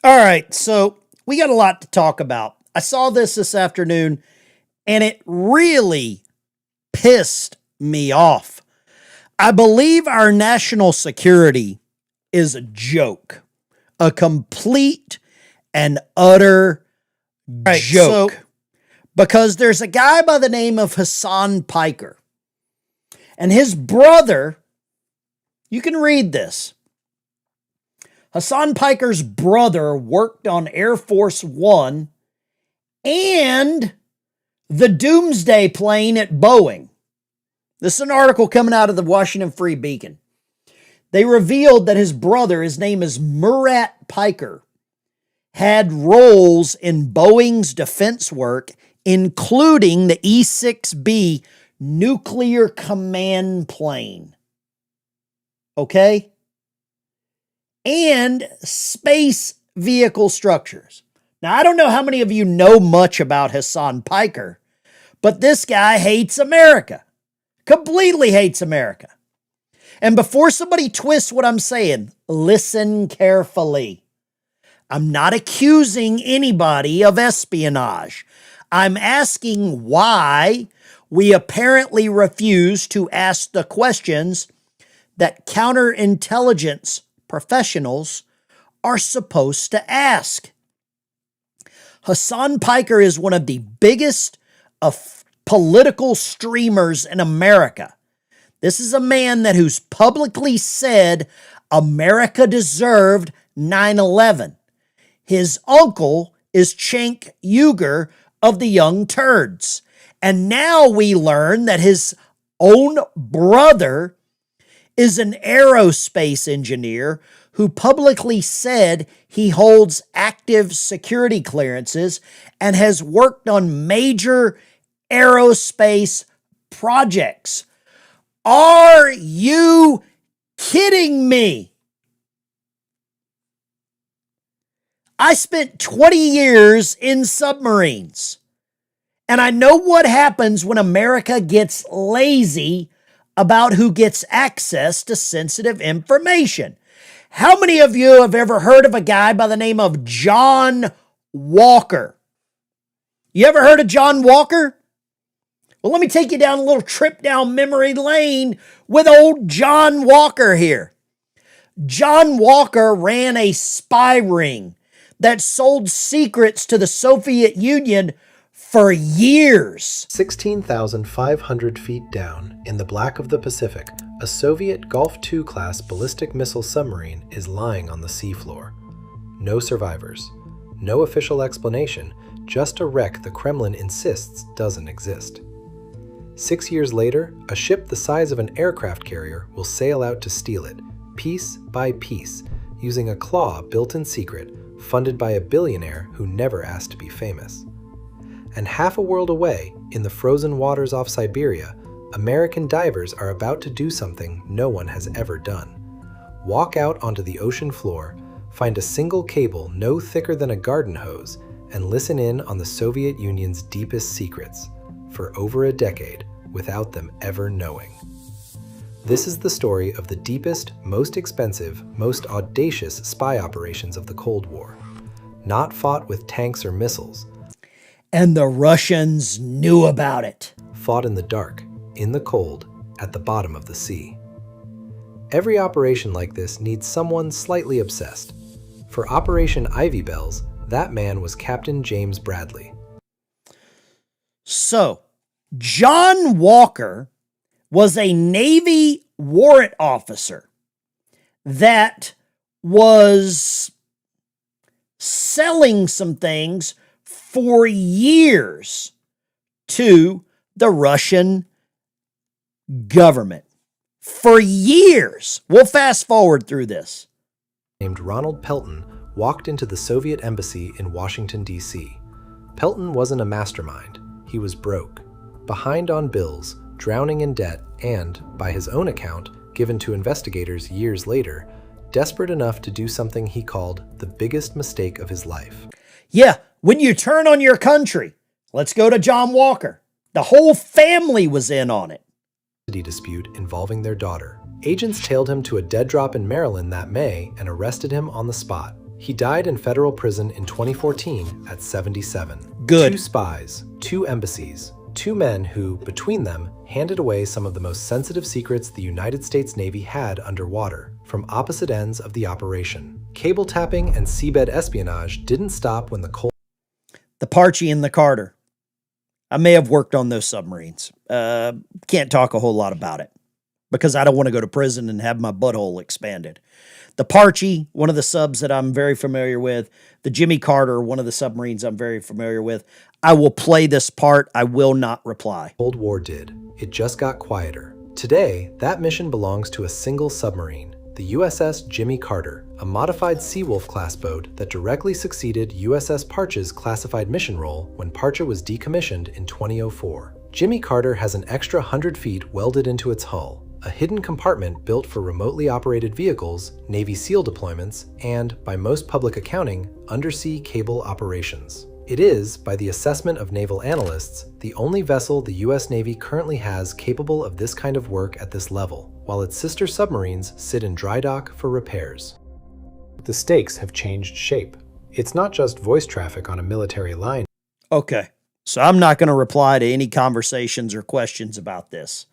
All right, so we got a lot to talk about. I saw this afternoon and it really pissed me off. I believe our national security is a joke, a complete and utter joke. So, because there's a guy by the name of Hasan Piker, and his brother, you can read this. Hasan Piker's brother worked on Air Force One and the Doomsday plane at Boeing. This is an article coming out of the Washington Free Beacon. They revealed that his brother, his name is Murat Piker, had roles in Boeing's defense work, including the E-6B nuclear command plane. Okay? And space vehicle structures. Now, I don't know how many of you know much about Hasan Piker, but this guy hates America. Completely hates America. And before somebody twists what I'm saying, listen carefully. I'm not accusing anybody of espionage. I'm asking why we apparently refuse to ask the questions that counterintelligence professionals are supposed to ask. Hasan Piker is one of the biggest of political streamers in America. This is a man who's publicly said America deserved 9/11. His uncle is Cenk Uygur of the Young Turds. And now we learn that his own brother is an aerospace engineer who publicly said he holds active security clearances and has worked on major aerospace projects. Are you kidding me? I spent 20 years in submarines, and I know what happens when America gets lazy about who gets access to sensitive information. How many of you have ever heard of a guy by the name of John Walker? You ever heard of John Walker? Well, let me take you down a little trip down memory lane with old John Walker here. John Walker ran a spy ring that sold secrets to the Soviet Union for years. 16,500 feet down, in the black of the Pacific, a Soviet Golf II class ballistic missile submarine is lying on the seafloor. No survivors. No official explanation, just a wreck the Kremlin insists doesn't exist. 6 years later, a ship the size of an aircraft carrier will sail out to steal it, piece by piece, using a claw built in secret, funded by a billionaire who never asked to be famous. And half a world away, in the frozen waters off Siberia, American divers are about to do something no one has ever done. Walk out onto the ocean floor, find a single cable no thicker than a garden hose, and listen in on the Soviet Union's deepest secrets, for over a decade, without them ever knowing. This is the story of the deepest, most expensive, most audacious spy operations of the Cold War. Not fought with tanks or missiles. And the Russians knew about it. Fought in the dark, in the cold, at the bottom of the sea. Every operation like this needs someone slightly obsessed. For Operation Ivy Bells, that man was Captain James Bradley. So, John Walker was a Navy warrant officer that was selling some things for years to the Russian government. For years. We'll fast forward through this. Named Ronald Pelton walked into the Soviet embassy in Washington, D.C. Pelton wasn't a mastermind. He was broke, behind on bills, drowning in debt, and, by his own account, given to investigators years later, desperate enough to do something he called the biggest mistake of his life. Yeah, when you turn on your country. Let's go to John Walker. The whole family was in on it. Dispute involving their daughter. Agents tailed him to a dead drop in Maryland that May and arrested him on the spot. He died in federal prison in 2014 at 77. Good. 2 spies, 2 embassies, 2 men who, between them, handed away some of the most sensitive secrets the United States Navy had underwater, from opposite ends of the operation. Cable tapping and seabed espionage didn't stop when the Cold... The Parchie and the Carter. I may have worked on those submarines. Can't talk a whole lot about it because I don't want to go to prison and have my butthole expanded. The Parchie, one of the subs that I'm very familiar with. The Jimmy Carter, one of the submarines I'm very familiar with. I will play this part. I will not reply. Cold War did. It just got quieter. Today, that mission belongs to a single submarine, the USS Jimmy Carter, a modified Seawolf-class boat that directly succeeded USS Parche's classified mission role when Parche was decommissioned in 2004. Jimmy Carter has an extra 100 feet welded into its hull, a hidden compartment built for remotely operated vehicles, Navy SEAL deployments, and, by most public accounting, undersea cable operations. It is, by the assessment of naval analysts, the only vessel the US Navy currently has capable of this kind of work at this level, while its sister submarines sit in dry dock for repairs. The stakes have changed shape. It's not just voice traffic on a military line. Okay, so I'm not going to reply to any conversations or questions about this.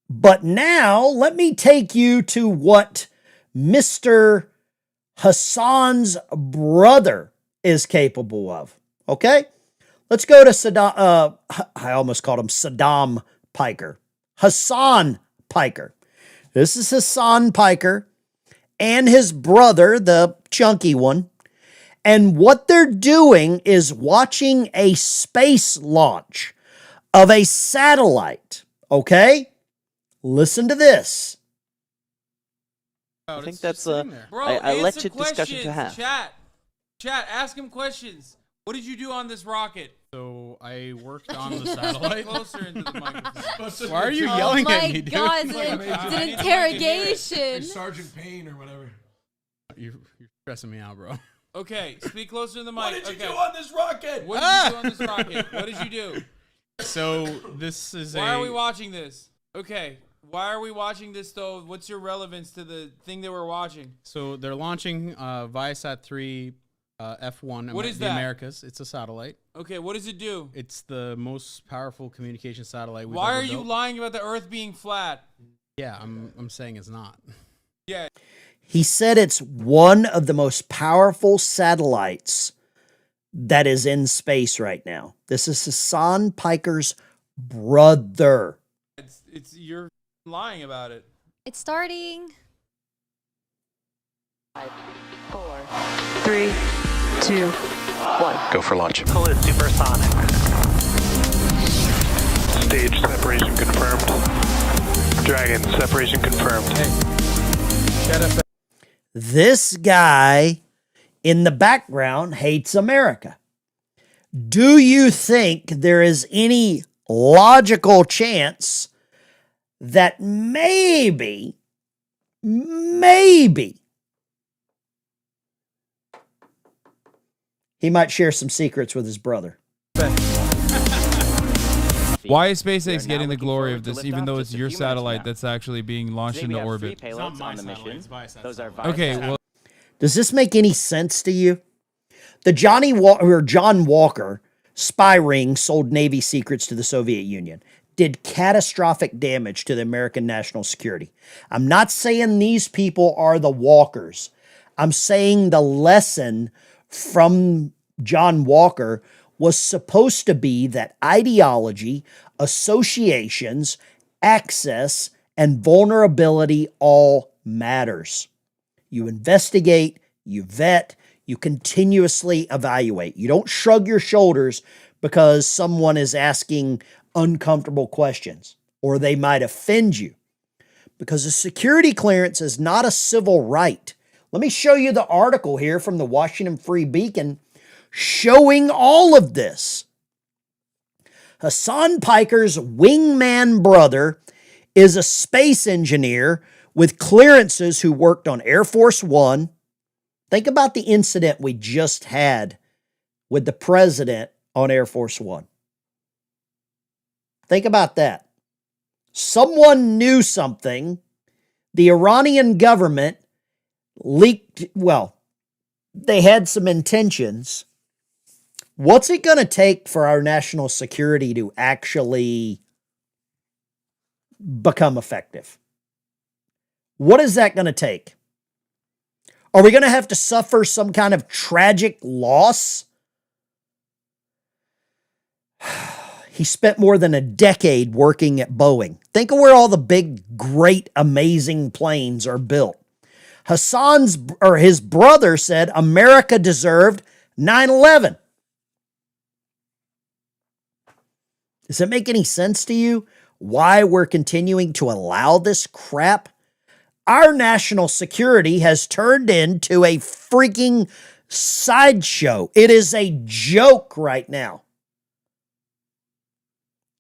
But now, let me take you to what Mr. Hasan's brother is capable of. Okay? Let's go to Saddam. I almost called him Saddam Piker. Hasan Piker. This is Hasan Piker and his brother, the chunky one. And what they're doing is watching a space launch of a satellite. Okay? Listen to this. I think that's I let you discussion to have. Chat, ask him questions. What did you do on this rocket? So I worked on the satellite. Closer into the microphone. Why are you yelling at me, dude? Oh my God, it's an interrogation. Sergeant Payne or whatever. You're stressing me out, bro. Okay, speak closer to the mic. What did you do on this rocket? What did you do on this rocket? What did you do? So this is Why are we watching this? Okay. Why are we watching this, though? What's your relevance to the thing that we're watching? So they're launching Viasat 3 F1. What is the that? Americas. It's a satellite. Okay, what does it do? It's the most powerful communication satellite we've Why ever are you built. lying about the Earth being flat? Yeah, I'm saying it's not. Yeah. He said it's one of the most powerful satellites that is in space right now. This is Hasan Piker's brother. You're lying about it. It's starting. 5, 4, 3, 2, 1. Go for launch. Pull is supersonic. Stage separation confirmed. Dragon separation confirmed. Hey, shut up. This guy in the background hates America. Do you think there is any logical chance that maybe he might share some secrets with his brother? Why is SpaceX getting the glory of this, even though it's your satellite that's actually being launched into orbit? Payloads on the mission. Those are Okay, well, Does this make any sense to you? The John Walker spy ring sold Navy secrets to the Soviet Union, did catastrophic damage to the American national security. I'm not saying these people are the Walkers. I'm saying the lesson from John Walker was supposed to be that ideology, associations, access, and vulnerability all matters. You investigate, you vet, you continuously evaluate. You don't shrug your shoulders because someone is asking uncomfortable questions or they might offend you, because a security clearance is not a civil right. Let me show you the article here from the Washington Free Beacon showing all of this. Hasan Piker's wingman brother is a space engineer with clearances who worked on Air Force One. Think about the incident we just had with the president on Air Force One. Think about that. Someone knew something. The Iranian government leaked, well, they had some intentions. What's it going to take for our national security to actually become effective? What is that going to take? Are we going to have to suffer some kind of tragic loss? He spent more than a decade working at Boeing. Think of where all the big, great, amazing planes are built. His brother said America deserved 9/11. Does it make any sense to you why we're continuing to allow this crap? Our national security has turned into a freaking sideshow. It is a joke right now.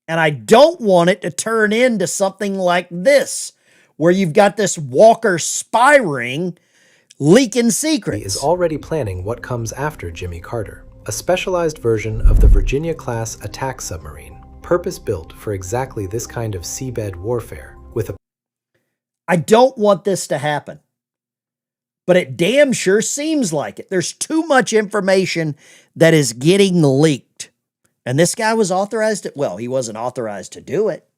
And I don't want it to turn into something like this, where you've got this Walker spy ring leaking secrets. He is already planning what comes after Jimmy Carter, a specialized version of the Virginia-class attack submarine, purpose-built for exactly this kind of seabed warfare, with a... I don't want this to happen, but it damn sure seems like it. There's too much information that is getting leaked. And this guy was authorized well, he wasn't authorized to do it.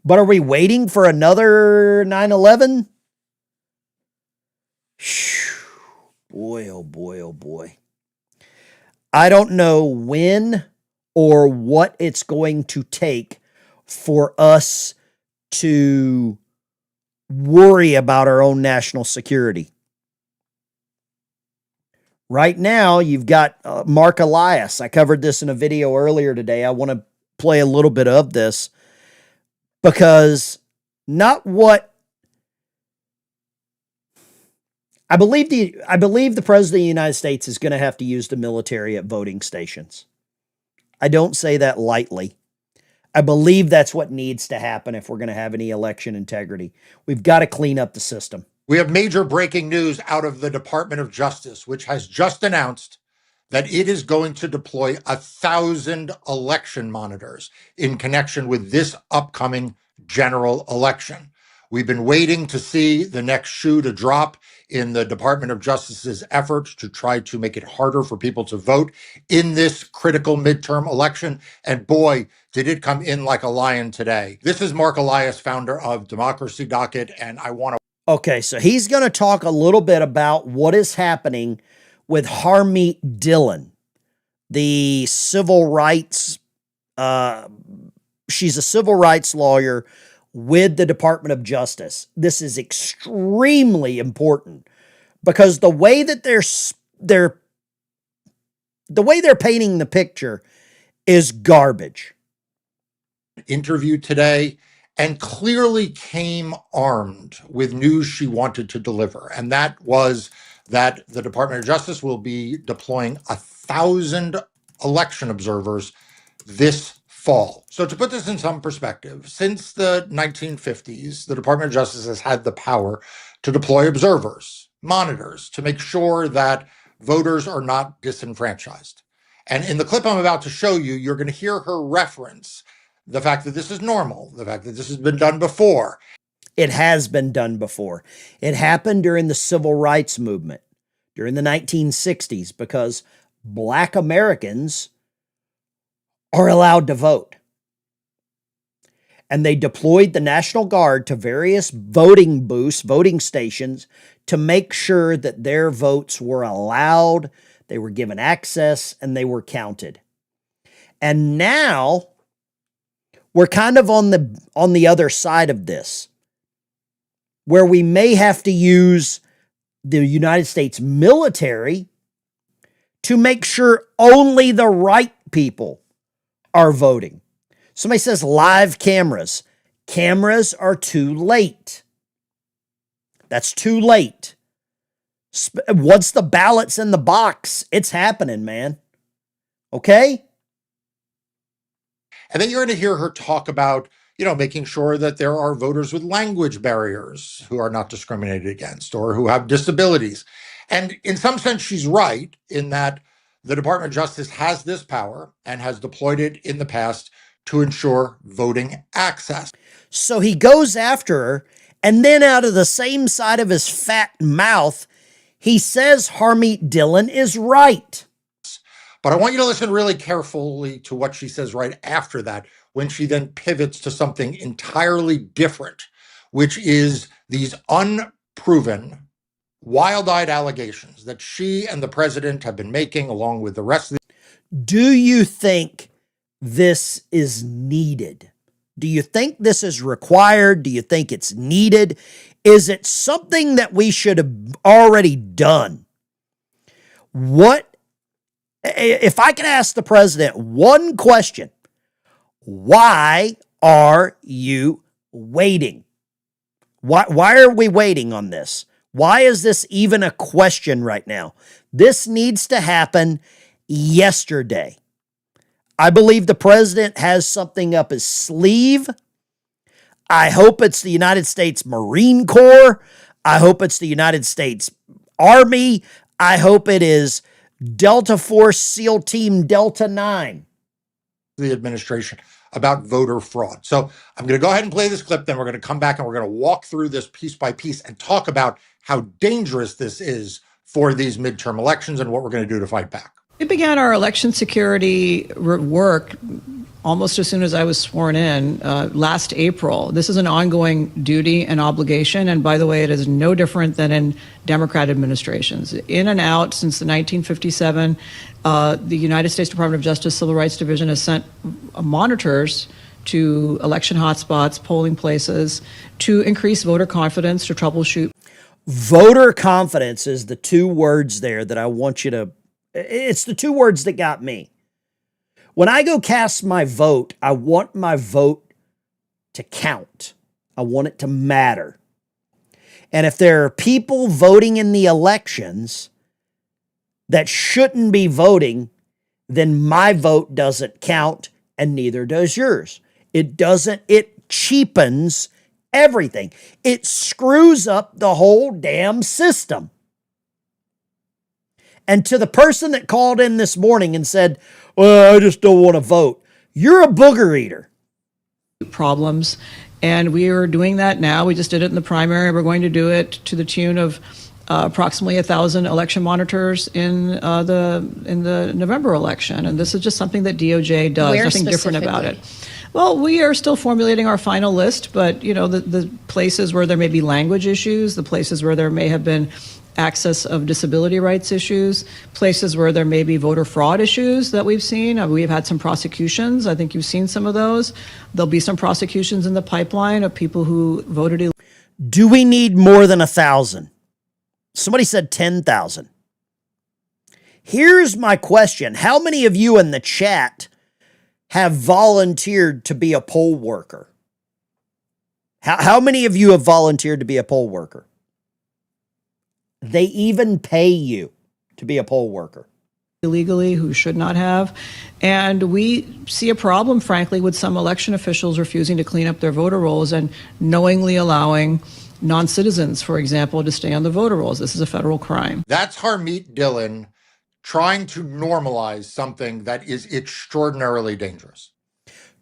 But are we waiting for another 9/11? Boy, oh boy, oh boy. I don't know when or what it's going to take for us to worry about our own national security. Right now, you've got Mark Elias. I covered this in a video earlier today. I want to play a little bit of this because not what I believe the president of the United States is going to have to use the military at voting stations. I don't say that lightly. I believe that's what needs to happen if we're going to have any election integrity. We've got to clean up the system. We have major breaking news out of the Department of Justice, which has just announced that it is going to deploy 1,000 election monitors in connection with this upcoming general election. We've been waiting to see the next shoe to drop in the Department of Justice's efforts to try to make it harder for people to vote in this critical midterm election. And boy, did it come in like a lion today. This is Mark Elias, founder of Democracy Docket, and I want to... Okay, so he's going to talk a little bit about what is happening with Harmeet Dillon, the civil rights, she's a civil rights lawyer with the Department of Justice. This is extremely important because the way that they're painting the picture is garbage. Interview today and clearly came armed with news she wanted to deliver. And that was that the Department of Justice will be deploying 1,000 election observers this fall. So to put this in some perspective, since the 1950s, the Department of Justice has had the power to deploy observers, monitors, to make sure that voters are not disenfranchised. And in the clip I'm about to show you, you're going to hear her reference the fact that this is normal, the fact that this has been done before. It has been done before. It happened during the civil rights movement, during the 1960s, because Black Americans are allowed to vote. And they deployed the National Guard to various voting booths, voting stations, to make sure that their votes were allowed, they were given access, and they were counted. And now we're kind of on the other side of this, where we may have to use the United States military to make sure only the right people are voting. Somebody says live cameras. Cameras are too late. That's too late. Once the ballot's in the box, it's happening, man. Okay? And then you're going to hear her talk about, making sure that there are voters with language barriers who are not discriminated against or who have disabilities. And in some sense, she's right in that the Department of Justice has this power and has deployed it in the past to ensure voting access. So he goes after her And then out of the same side of his fat mouth, he says Harmeet Dillon is right. But I want you to listen really carefully to what she says right after that, when she then pivots to something entirely different, which is these unproven, wild-eyed allegations that she and the president have been making along with the rest of the... Do you think this is needed? Do you think this is required? Do you think it's needed? Is it something that we should have already done? What if I could ask the president one question? Why are you waiting? Why are we waiting on this? Why is this even a question right now? This needs to happen yesterday. I believe the president has something up his sleeve. I hope it's the United States Marine Corps. I hope it's the United States Army. I hope it is Delta Force SEAL Team Delta 9. The administration about voter fraud. So I'm going to go ahead and play this clip, then we're going to come back and we're going to walk through this piece by piece and talk about how dangerous this is for these midterm elections and what we're going to do to fight back. We began our election security work almost as soon as I was sworn in last April. This is an ongoing duty and obligation. And by the way, it is no different than in Democrat administrations. In and out since the 1957, the United States Department of Justice Civil Rights Division has sent monitors to election hotspots, polling places, to increase voter confidence, to troubleshoot. Voter confidence is the two words there that I want you to, it's the two words that got me. When I go cast my vote, I want my vote to count. I want it to matter. And if there are people voting in the elections that shouldn't be voting, then my vote doesn't count and neither does yours. It doesn't, it cheapens everything. It screws up the whole damn system. And to the person that called in this morning and said, well, I just don't want to vote, you're a booger eater. Problems. And we are doing that now. We just did it in the primary. We're going to do it to the tune of approximately 1,000 election monitors in the November election. And this is just something that DOJ does. Where nothing different about it. Well, we are still formulating our final list, but you know, the places where there may be language issues, the places where there may have been access of disability rights issues, places where there may be voter fraud issues that we've seen. We've had some prosecutions. I think you've seen some of those. There'll be some prosecutions in the pipeline of people who voted illegally. Do we need more than 1,000? Somebody said 10,000. Here's my question. How many of you in the chat have volunteered to be a poll worker? How many of you have volunteered to be a poll worker? They even pay you to be a poll worker. Illegally, who should not have. And we see a problem, frankly, with some election officials refusing to clean up their voter rolls and knowingly allowing non-citizens, for example, to stay on the voter rolls. This is a federal crime. That's Harmeet Dillon trying to normalize something that is extraordinarily dangerous.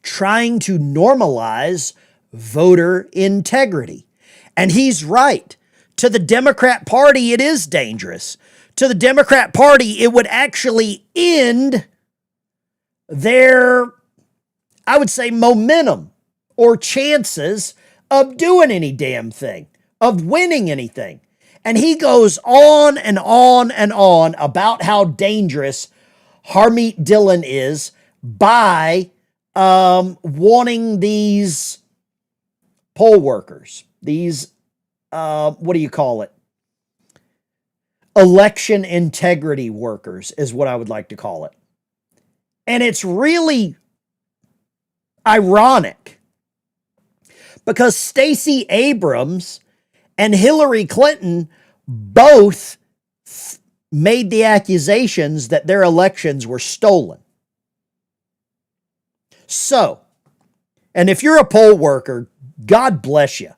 Trying to normalize voter integrity. And he's right. To the Democrat Party, it is dangerous. To the Democrat Party, it would actually end their, I would say, momentum or chances of doing any damn thing, of winning anything. And he goes on and on and on about how dangerous Harmeet Dillon is by wanting these poll workers, these what do you call it? Election integrity workers is what I would like to call it. And it's really ironic because Stacey Abrams and Hillary Clinton both made the accusations that their elections were stolen. So, and if you're a poll worker, God bless you.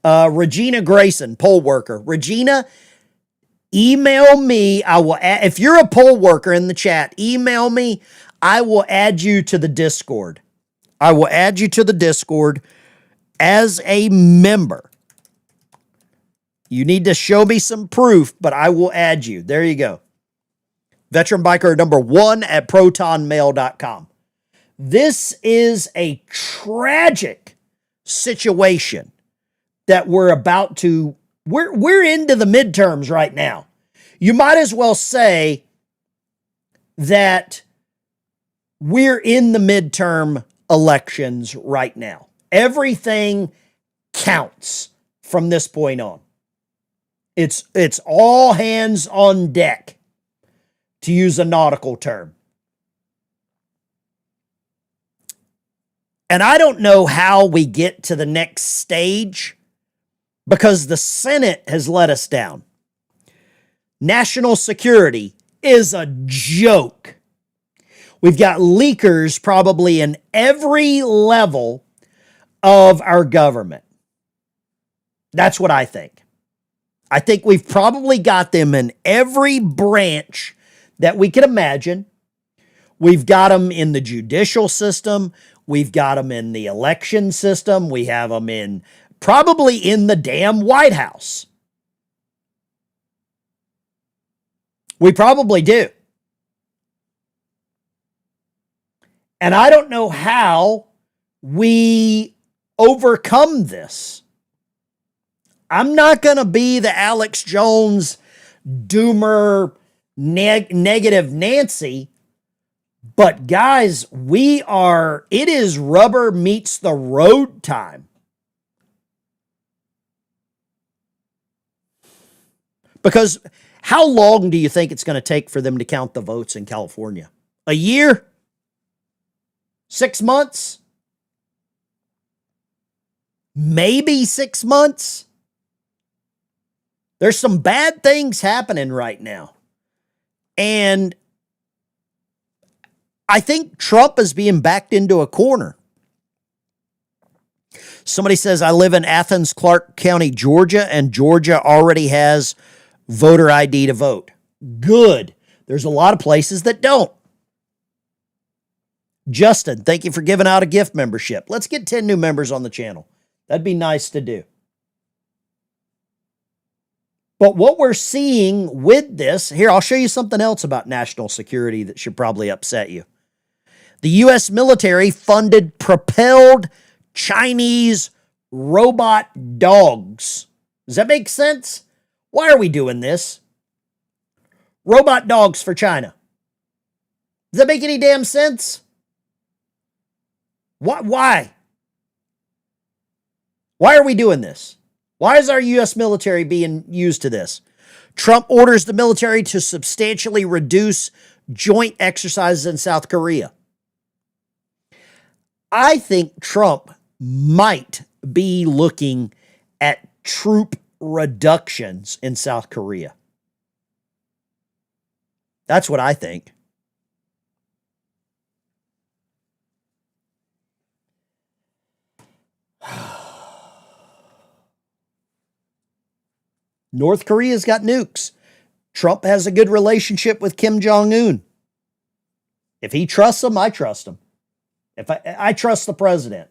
Regina Grayson, poll worker. Regina, email me. I will if you're a poll worker in the chat, email me. I will add you to the Discord. I will add you to the Discord as a member. You need to show me some proof, but I will add you. There you go. Veteran Biker number 1 at protonmail.com. This is a tragic situation that we're about to, we're into the midterms right now. You might as well say that we're in the midterm elections right now. Everything counts from this point on. It's all hands on deck, to use a nautical term. And I don't know how we get to the next stage because the Senate has let us down. National security is a joke. We've got leakers probably in every level of our government. That's what I think. I think we've probably got them in every branch that we can imagine. We've got them in the judicial system. We've got them in the election system. We have them in probably in the damn White House. We probably do. And I don't know how we overcome this. I'm not going to be the Alex Jones doomer negative Nancy. But guys, it is rubber meets the road time. Because how long do you think it's going to take for them to count the votes in California? A year? 6 months? Maybe 6 months? There's some bad things happening right now. And I think Trump is being backed into a corner. Somebody says, I live in Athens, Clark County, Georgia, and Georgia already has voter ID to vote. Good. There's a lot of places that don't. Justin, thank you for giving out a gift membership. Let's get 10 new members on the channel. That'd be nice to do. But what we're seeing with this, here, I'll show you something else about national security that should probably upset you. The U.S. military funded propelled Chinese robot dogs. Does that make sense? Why are we doing this? Robot dogs for China. Does that make any damn sense? Why? Why are we doing this? Why is our U.S. military being used to this? Trump orders the military to substantially reduce joint exercises in South Korea. I think Trump might be looking at troop reductions in South Korea. That's what I think. North Korea's got nukes. Trump has a good relationship with Kim Jong-un. If he trusts him, I trust him. If I trust the president.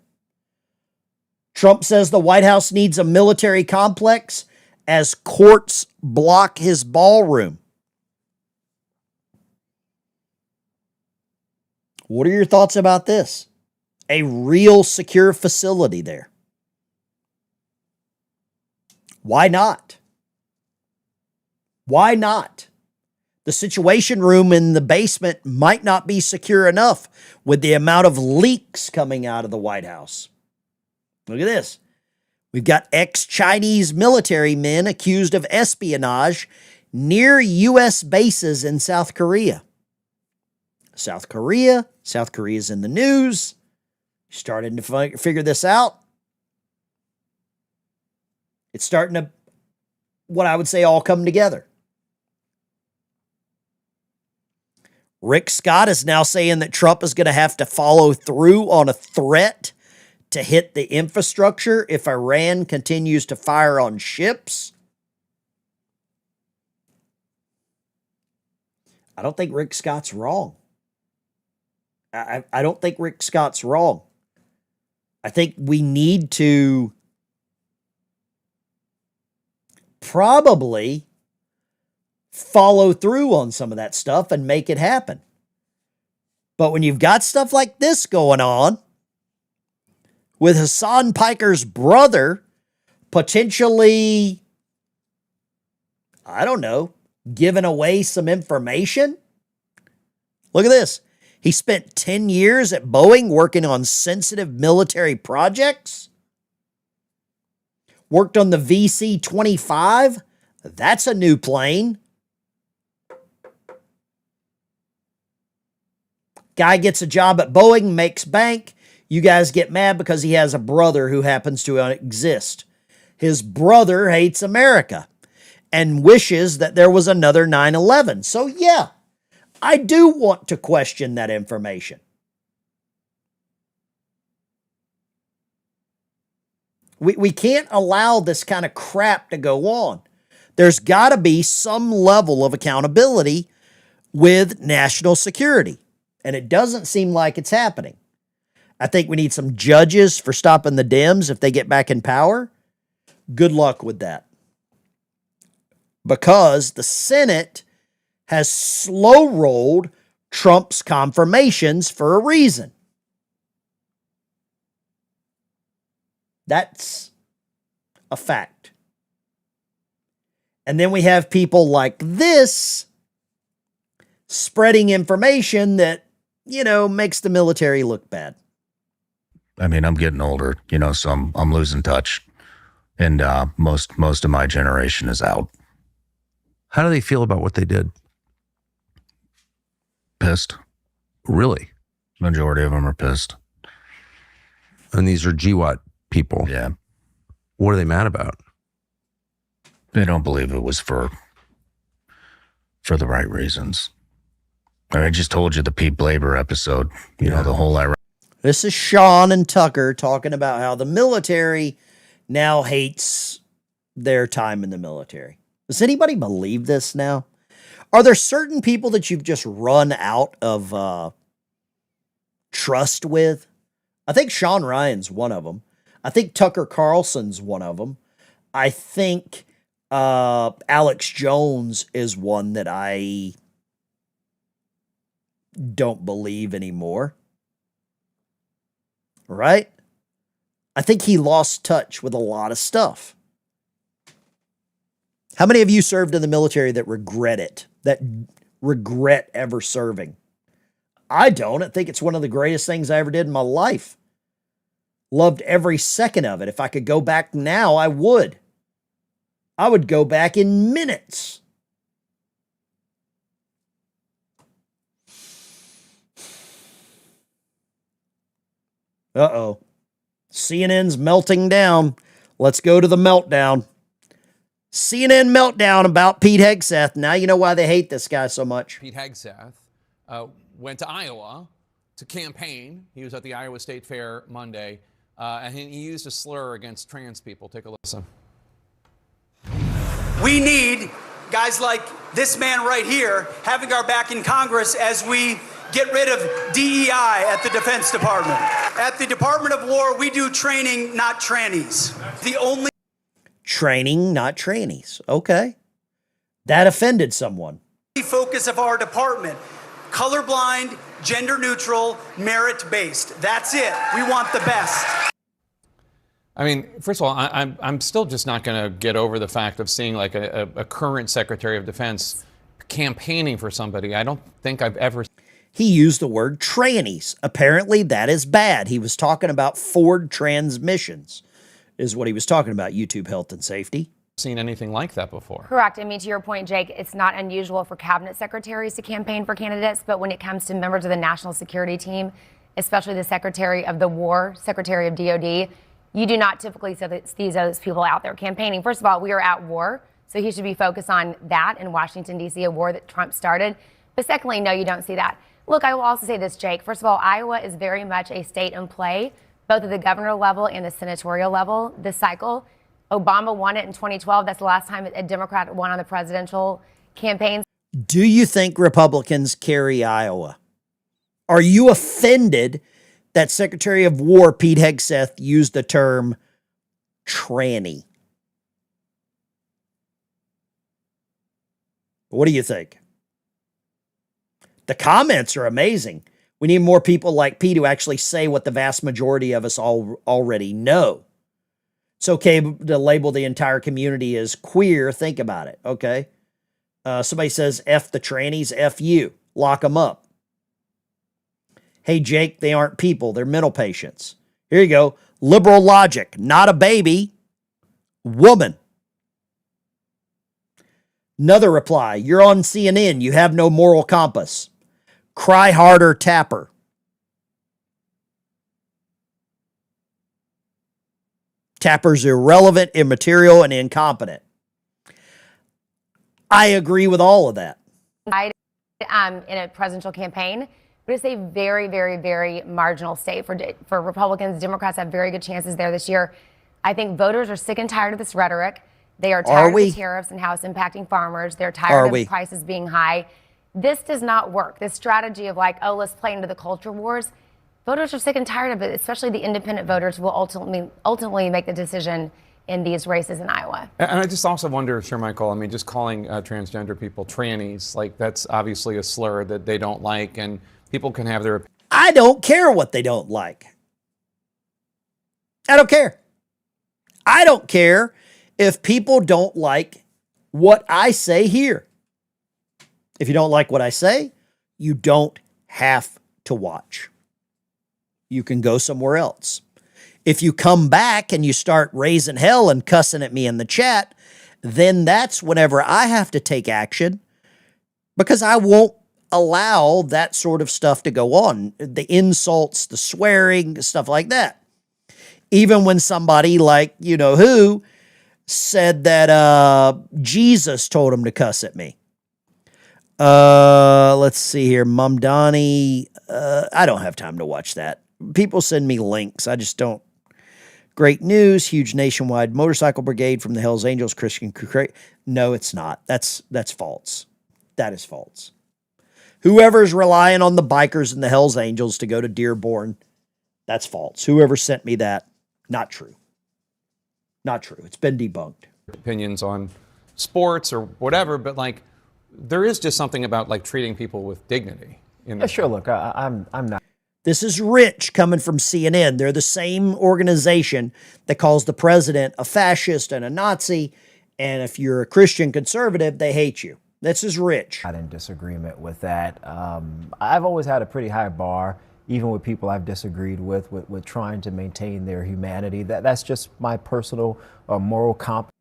Trump says the White House needs a military complex as courts block his ballroom. What are your thoughts about this? A real secure facility there. Why not? Why not? The Situation Room in the basement might not be secure enough with the amount of leaks coming out of the White House. Look at this. We've got ex-Chinese military men accused of espionage near U.S. bases in South Korea. South Korea's in the news. Starting to figure this out. It's starting to, what I would say, all come together. Rick Scott is now saying that Trump is going to have to follow through on a threat to hit the infrastructure if Iran continues to fire on ships. I don't think Rick Scott's wrong. I don't think Rick Scott's wrong. I think we need to probably follow through on some of that stuff and make it happen. But when you've got stuff like this going on, with Hasan Piker's brother potentially, I don't know, giving away some information. Look at this. He spent 10 years at Boeing working on sensitive military projects. Worked on the VC-25. That's a new plane. Guy gets a job at Boeing, makes bank. You guys get mad because he has a brother who happens to exist. His brother hates America and wishes that there was another 9/11. So yeah, I do want to question that information. We can't allow this kind of crap to go on. There's got to be some level of accountability with national security. And it doesn't seem like it's happening. I think we need some judges for stopping the Dems if they get back in power. Good luck with that. Because the Senate has slow-rolled Trump's confirmations for a reason. That's a fact. And then we have people like this spreading information that, makes the military look bad. I mean, I'm getting older, so I'm losing touch. And most of my generation is out. How do they feel about what they did? Pissed. Really? Majority of them are pissed. And these are GWAT people. Yeah. What are they mad about? They don't believe it was for the right reasons. I just told you the Pete Blaber episode, the whole Iraq. This is Sean and Tucker talking about how the military now hates their time in the military. Does anybody believe this now? Are there certain people that you've just run out of trust with? I think Sean Ryan's one of them. I think Tucker Carlson's one of them. I think Alex Jones is one that I don't believe anymore. Right? I think he lost touch with a lot of stuff. How many of you served in the military that regret it? That regret ever serving? I don't. I think it's one of the greatest things I ever did in my life. Loved every second of it. If I could go back now, I would. I would go back in minutes. Uh-oh. CNN's melting down. Let's go to the meltdown. CNN meltdown about Pete Hegseth. Now you know why they hate this guy so much. Pete Hegseth went to Iowa to campaign. He was at the Iowa State Fair Monday, and he used a slur against trans people. Take a listen. We need guys like this man right here having our back in Congress as we get rid of DEI at the Defense Department. At the Department of War, we do training, not trannies. The only training, not trannies. Okay. That offended someone. Focus of our department, colorblind, gender neutral, merit-based. That's it. We want the best. I mean, first of all, I'm still just not going to get over the fact of seeing like a current Secretary of Defense campaigning for somebody. I don't think I've ever. He used the word trannies. Apparently that is bad. He was talking about Ford transmissions is what he was talking about, YouTube health and safety. Seen anything like that before. Correct. I mean, to your point, Jake, it's not unusual for cabinet secretaries to campaign for candidates, but when it comes to members of the national security team, especially the Secretary of the War, Secretary of DOD, you do not typically see those people out there campaigning. First of all, we are at war, so he should be focused on that in Washington, D.C., a war that Trump started. But secondly, no, you don't see that. Look, I will also say this, Jake. First of all, Iowa is very much a state in play, both at the governor level and the senatorial level this cycle. Obama won it in 2012. That's the last time a Democrat won on the presidential campaigns. Do you think Republicans carry Iowa? Are you offended that Secretary of War Pete Hegseth used the term tranny? What do you think? The comments are amazing. We need more people like Pete who actually say what the vast majority of us all already know. It's okay to label the entire community as queer. Think about it. Okay. Somebody says, F the trannies, F you. Lock them up. Hey, Jake, they aren't people. They're mental patients. Here you go. Liberal logic. Not a baby. Woman. Another reply. You're on CNN. You have no moral compass. Cry harder, Tapper. Tapper's irrelevant, immaterial, and incompetent. I agree with all of that. In a presidential campaign, but it's a very, very, very marginal state for Republicans. Democrats have very good chances there this year. I think voters are sick and tired of this rhetoric. They are tired of the tariffs and how it's impacting farmers. They're tired of prices being high. This does not work. This strategy of like, oh, let's play into the culture wars. Voters are sick and tired of it, especially the independent voters will ultimately make the decision in these races in Iowa. And I just also wonder, Sir Michael, I mean, just calling transgender people trannies, like that's obviously a slur that they don't like, and people can have their... I don't care what they don't like. I don't care. I don't care if people don't like what I say here. If you don't like what I say, you don't have to watch. You can go somewhere else. If you come back and you start raising hell and cussing at me in the chat, then that's whenever I have to take action, because I won't allow that sort of stuff to go on. The insults, the swearing, stuff like that. Even when somebody like, you know who, said that Jesus told him to cuss at me. Let's see here. Mamdani. I don't have time to watch that. People send me links. I just don't. Great news. Huge nationwide motorcycle brigade from the Hells Angels Christian Crusade. No, it's not. That's false. That is false. Whoever's relying on the bikers and the Hells Angels to go to Dearborn, that's false. Whoever sent me that, not true. Not true. It's been debunked. Opinions on sports or whatever, but like there is just something about like treating people with dignity. Sure. Look, I'm not. This is Rich coming from CNN. They're the same organization that calls the president a fascist and a Nazi. And if you're a Christian conservative, they hate you. This is Rich. Not in disagreement with that. I've always had a pretty high bar, even with people I've disagreed with trying to maintain their humanity. That's just my personal moral compass.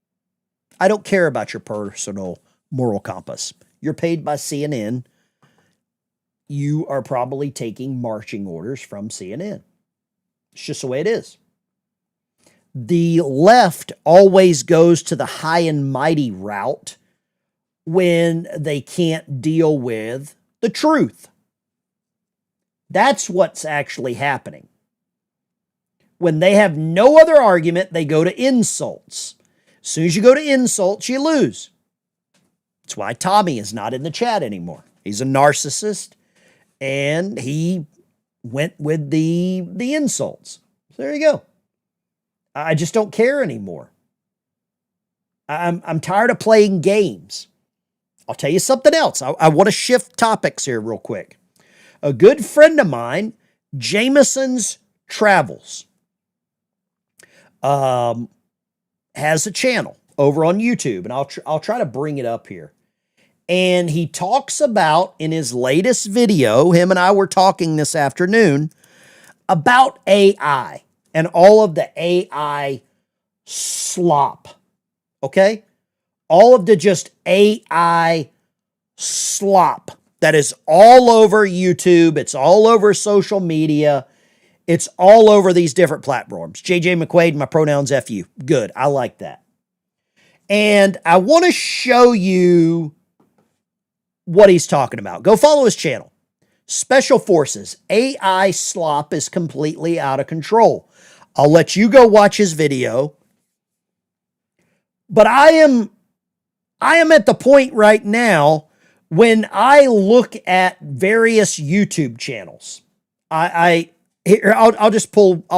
I don't care about your personal moral compass. You're paid by CNN. You are probably taking marching orders from CNN. It's just the way it is. The left always goes to the high and mighty route when they can't deal with the truth. That's what's actually happening. When they have no other argument, they go to insults. As soon as you go to insults, you lose. That's why Tommy is not in the chat anymore. He's a narcissist. And he went with the insults. So there you go. I just don't care anymore. I'm tired of playing games. I'll tell you something else. I want to shift topics here real quick. A good friend of mine, Jameson's Travels, has a channel over on YouTube, and I'll try to bring it up here. And he talks about, in his latest video, him and I were talking this afternoon, about AI and all of the AI slop. Okay? All of the just AI slop that is all over YouTube. It's all over social media. It's all over these different platforms. JJ McQuaid, my pronouns F you. Good. I like that. And I want to show you what he's talking about. Go follow his channel. Special Forces. AI slop is completely out of control. I'll let you go watch his video. But I am at the point right now when I look at various YouTube channels. I'll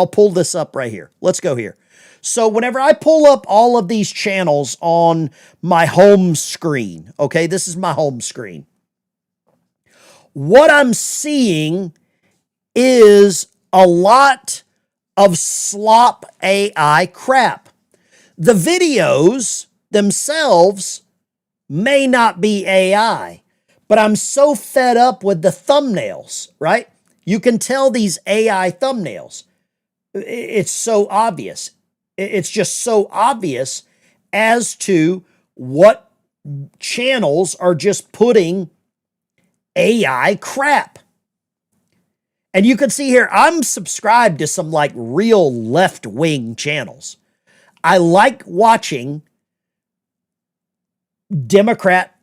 pull this up right here. Let's go here. So whenever I pull up all of these channels on my home screen, okay, this is my home screen. What I'm seeing is a lot of slop AI crap. The videos themselves may not be AI, but I'm so fed up with the thumbnails, right? You can tell these AI thumbnails. It's so obvious. It's just so obvious as to what channels are just putting AI crap. And you can see here, I'm subscribed to some like real left-wing channels. I like watching Democrat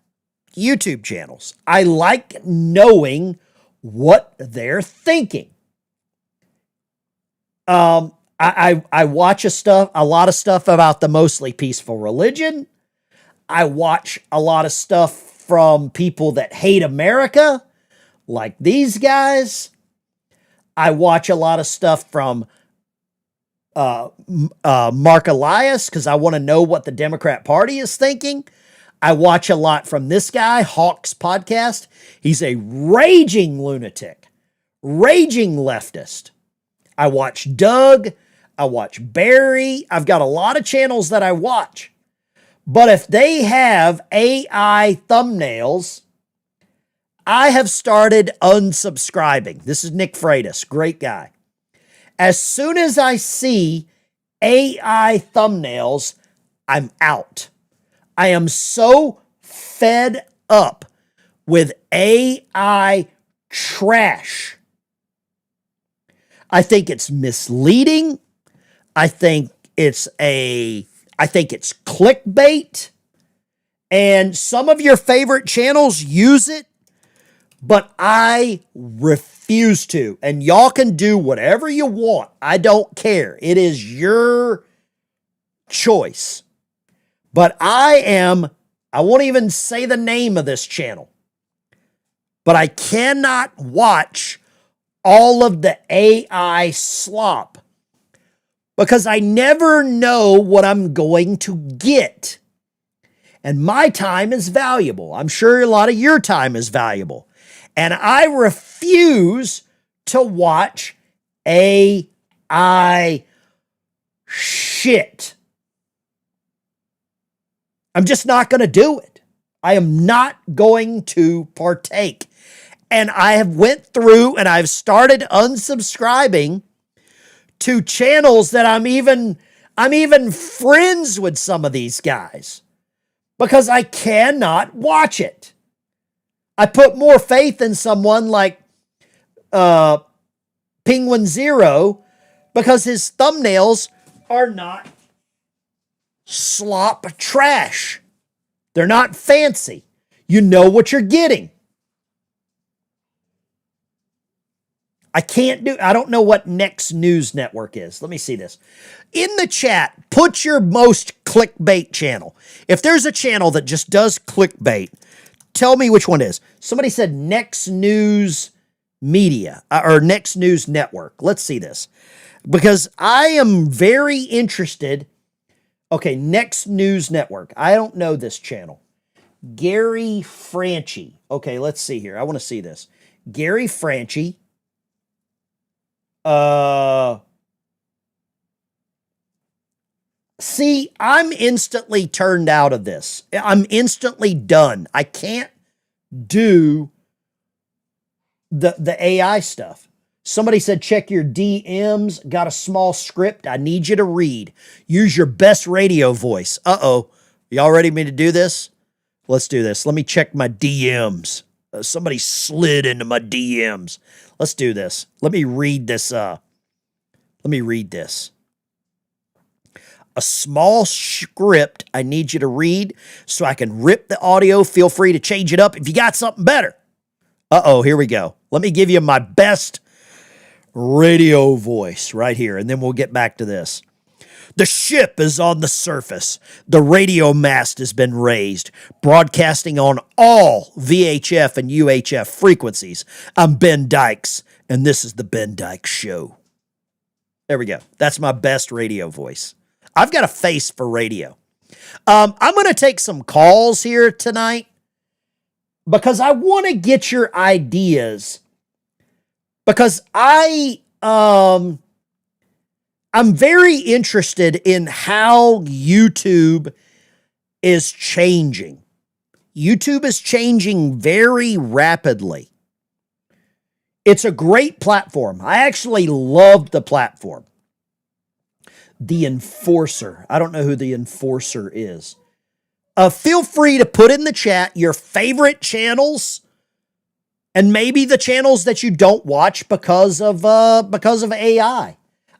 YouTube channels. I like knowing what they're thinking. I watch a lot of stuff about the mostly peaceful religion. I watch a lot of stuff from people that hate America, like these guys. I watch a lot of stuff from Mark Elias because I want to know what the Democrat Party is thinking. I watch a lot from this guy, Hawk's podcast. He's a raging lunatic, raging leftist. I watch Doug. I watch Barry. I've got a lot of channels that I watch. But if they have AI thumbnails, I have started unsubscribing. This is Nick Freitas, great guy. As soon as I see AI thumbnails, I'm out. I am so fed up with AI trash. I think it's misleading. I think it's clickbait. And some of your favorite channels use it, but I refuse to. And y'all can do whatever you want. I don't care. It is your choice. But I won't even say the name of this channel, but I cannot watch all of the AI slop because I never know what I'm going to get. And my time is valuable. I'm sure a lot of your time is valuable. And I refuse to watch AI shit. I'm just not going to do it. I am not going to partake. And I have went through and I've started unsubscribing to channels that I'm even friends with some of these guys because I cannot watch it. I put more faith in someone like Penguin Zero because his thumbnails are not slop trash. They're not fancy. You know what you're getting. I don't know what Next News Network is. Let me see this. In the chat, put your most clickbait channel. If there's a channel that just does clickbait, tell me which one it is. Somebody said Next News Media or Next News Network. Let's see this. Because I am very interested. Okay, Next News Network. I don't know this channel. Gary Franchi. Okay, let's see here. I want to see this. Gary Franchi. See, I'm instantly turned out of this. I'm instantly done. I can't do the AI stuff. Somebody said, check your DMs. Got a small script I need you to read. Use your best radio voice. Uh-oh. Y'all ready me to do this? Let's do this. Let me check my DMs. Somebody slid into my DMs. Let's do this. Let me read this. Let me read this. A small script I need you to read so I can rip the audio. Feel free to change it up if you got something better. Uh-oh, here we go. Let me give you my best radio voice right here, and then we'll get back to this. The ship is on the surface. The radio mast has been raised, broadcasting on all VHF and UHF frequencies. I'm Ben Dykes, and this is the Ben Dykes Show. There we go. That's my best radio voice. I've got a face for radio. I'm going to take some calls here tonight because I want to get your ideas, because I'm very interested in how YouTube is changing. YouTube is changing very rapidly. It's a great platform. I actually love the platform. The Enforcer. I don't know who the Enforcer is. Feel free to put in the chat your favorite channels and maybe the channels that you don't watch because of AI.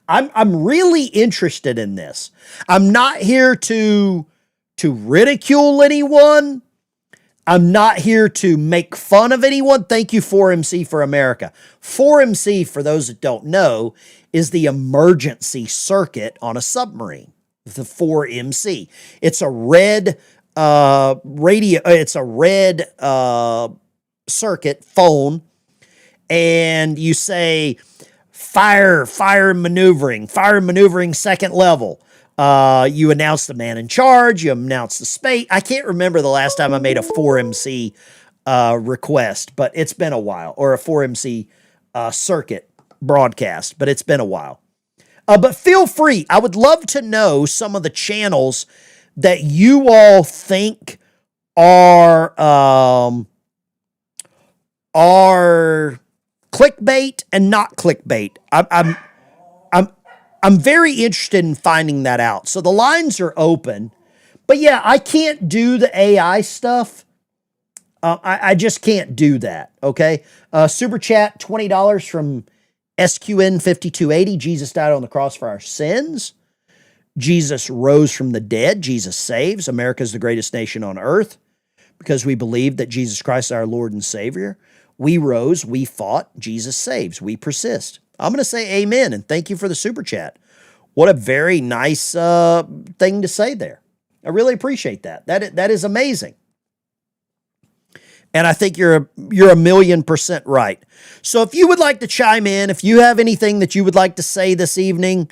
I'm really interested in this. I'm not here to ridicule anyone. I'm not here to make fun of anyone. Thank you, 4MC for America. 4MC, for those that don't know, is the emergency circuit on a submarine. The 4MC. It's a red radio. It's a red circuit phone, and you say fire maneuvering, second level. You announce the man in charge. You announce the space. I can't remember the last time I made a 4MC request, but it's been a while, or a 4MC circuit broadcast, but it's been a while. But feel free. I would love to know some of the channels that you all think are clickbait and not clickbait. I'm very interested in finding that out. So the lines are open. But yeah, I can't do the AI stuff. I just can't do that, okay? Super chat, $20 from SQN5280. Jesus died on the cross for our sins. Jesus rose from the dead. Jesus saves. America is the greatest nation on earth because we believe that Jesus Christ is our Lord and Savior. We rose, we fought, Jesus saves, we persist. I'm going to say amen and thank you for the super chat. What a very nice thing to say there. I really appreciate that. That is amazing. And I think you're a 1,000,000% right. So if you would like to chime in, if you have anything that you would like to say this evening,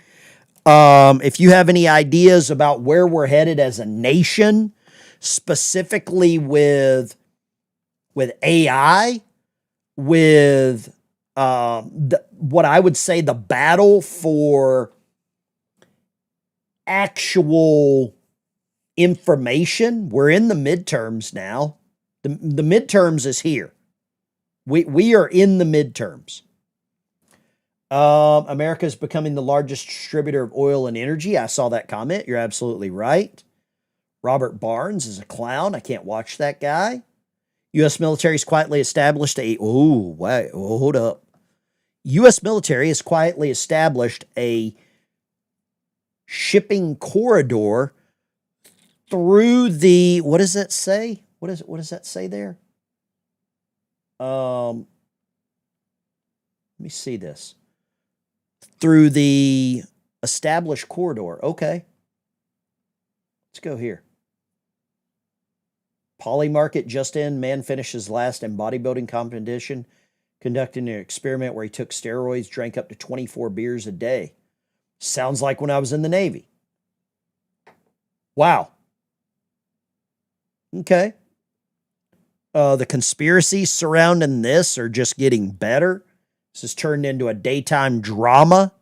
if you have any ideas about where we're headed as a nation, specifically with AI, with what I would say the battle for actual information. We're in the midterms now. The midterms is here. We are in the midterms. America is becoming the largest distributor of oil and energy. I saw that comment. You're absolutely right. Robert Barnes is a clown. I can't watch that guy. U.S. military has quietly established hold up. U.S. military has quietly established a shipping corridor through the, what does that say? What does that say there? Let me see this. Through the established corridor. Okay. Let's go here. Poly market just in. Man finishes last in bodybuilding competition, conducting an experiment where he took steroids, drank up to 24 beers a day. Sounds like when I was in the Navy. Wow. Okay. The conspiracies surrounding this are just getting better. This has turned into a daytime drama.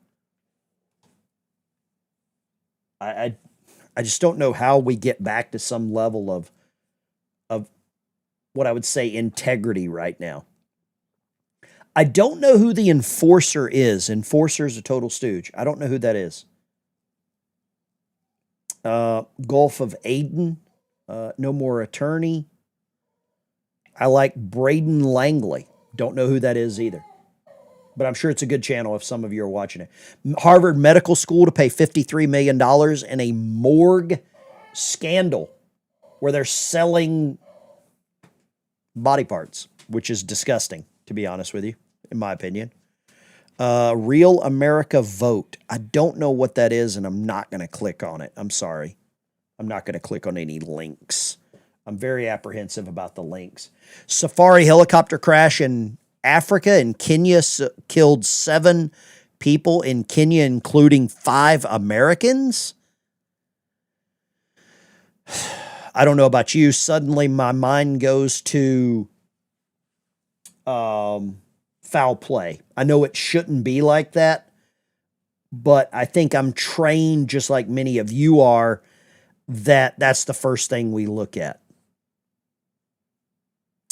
I just don't know how we get back to some level of what I would say integrity right now. I don't know who the Enforcer is. Enforcer is a total stooge. I don't know who that is. Gulf of Aden. No More Attorney. I like Braden Langley. Don't know who that is either. But I'm sure it's a good channel if some of you are watching it. Harvard Medical School to pay $53 million in a morgue scandal where they're selling body parts, which is disgusting, to be honest with you, in my opinion. Real America Vote. I don't know what that is, and I'm not going to click on it. I'm sorry. I'm not going to click on any links. I'm very apprehensive about the links. Safari helicopter crash in Africa and Kenya killed 7 people in Kenya, including 5 Americans. I don't know about you. Suddenly my mind goes to foul play. I know it shouldn't be like that, but I think I'm trained, just like many of you are, that that's the first thing we look at.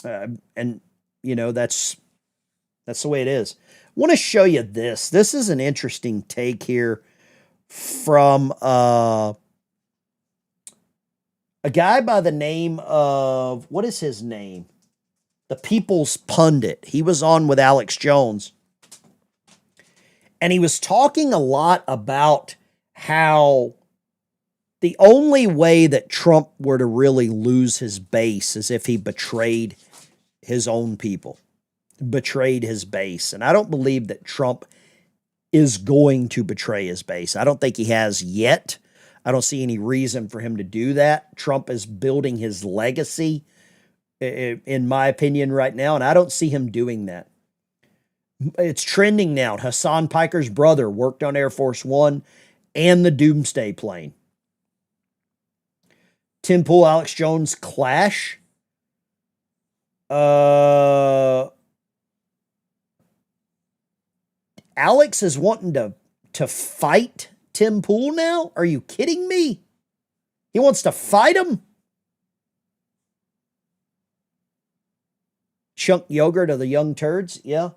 And, you know, that's the way it is. I want to show you this. This is an interesting take here from a guy by the name of, what is his name? The People's Pundit. He was on with Alex Jones. And he was talking a lot about how the only way that Trump were to really lose his base is if he betrayed his own people, betrayed his base. And I don't believe that Trump is going to betray his base. I don't think he has yet. I don't see any reason for him to do that. Trump is building his legacy, in my opinion, right now, and I don't see him doing that. It's trending now. Hasan Piker's brother worked on Air Force One and the Doomsday plane. Tim Pool, Alex Jones clash. Alex is wanting to fight Tim Pool now? Are you kidding me? He wants to fight him? Chunk yogurt of the young turds? Yeah.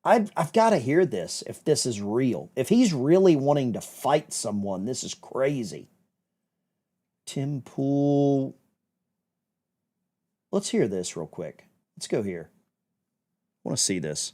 I've got to hear this if this is real. If he's really wanting to fight someone, this is crazy. Tim Pool. Let's hear this real quick. Let's go here. I want to see this.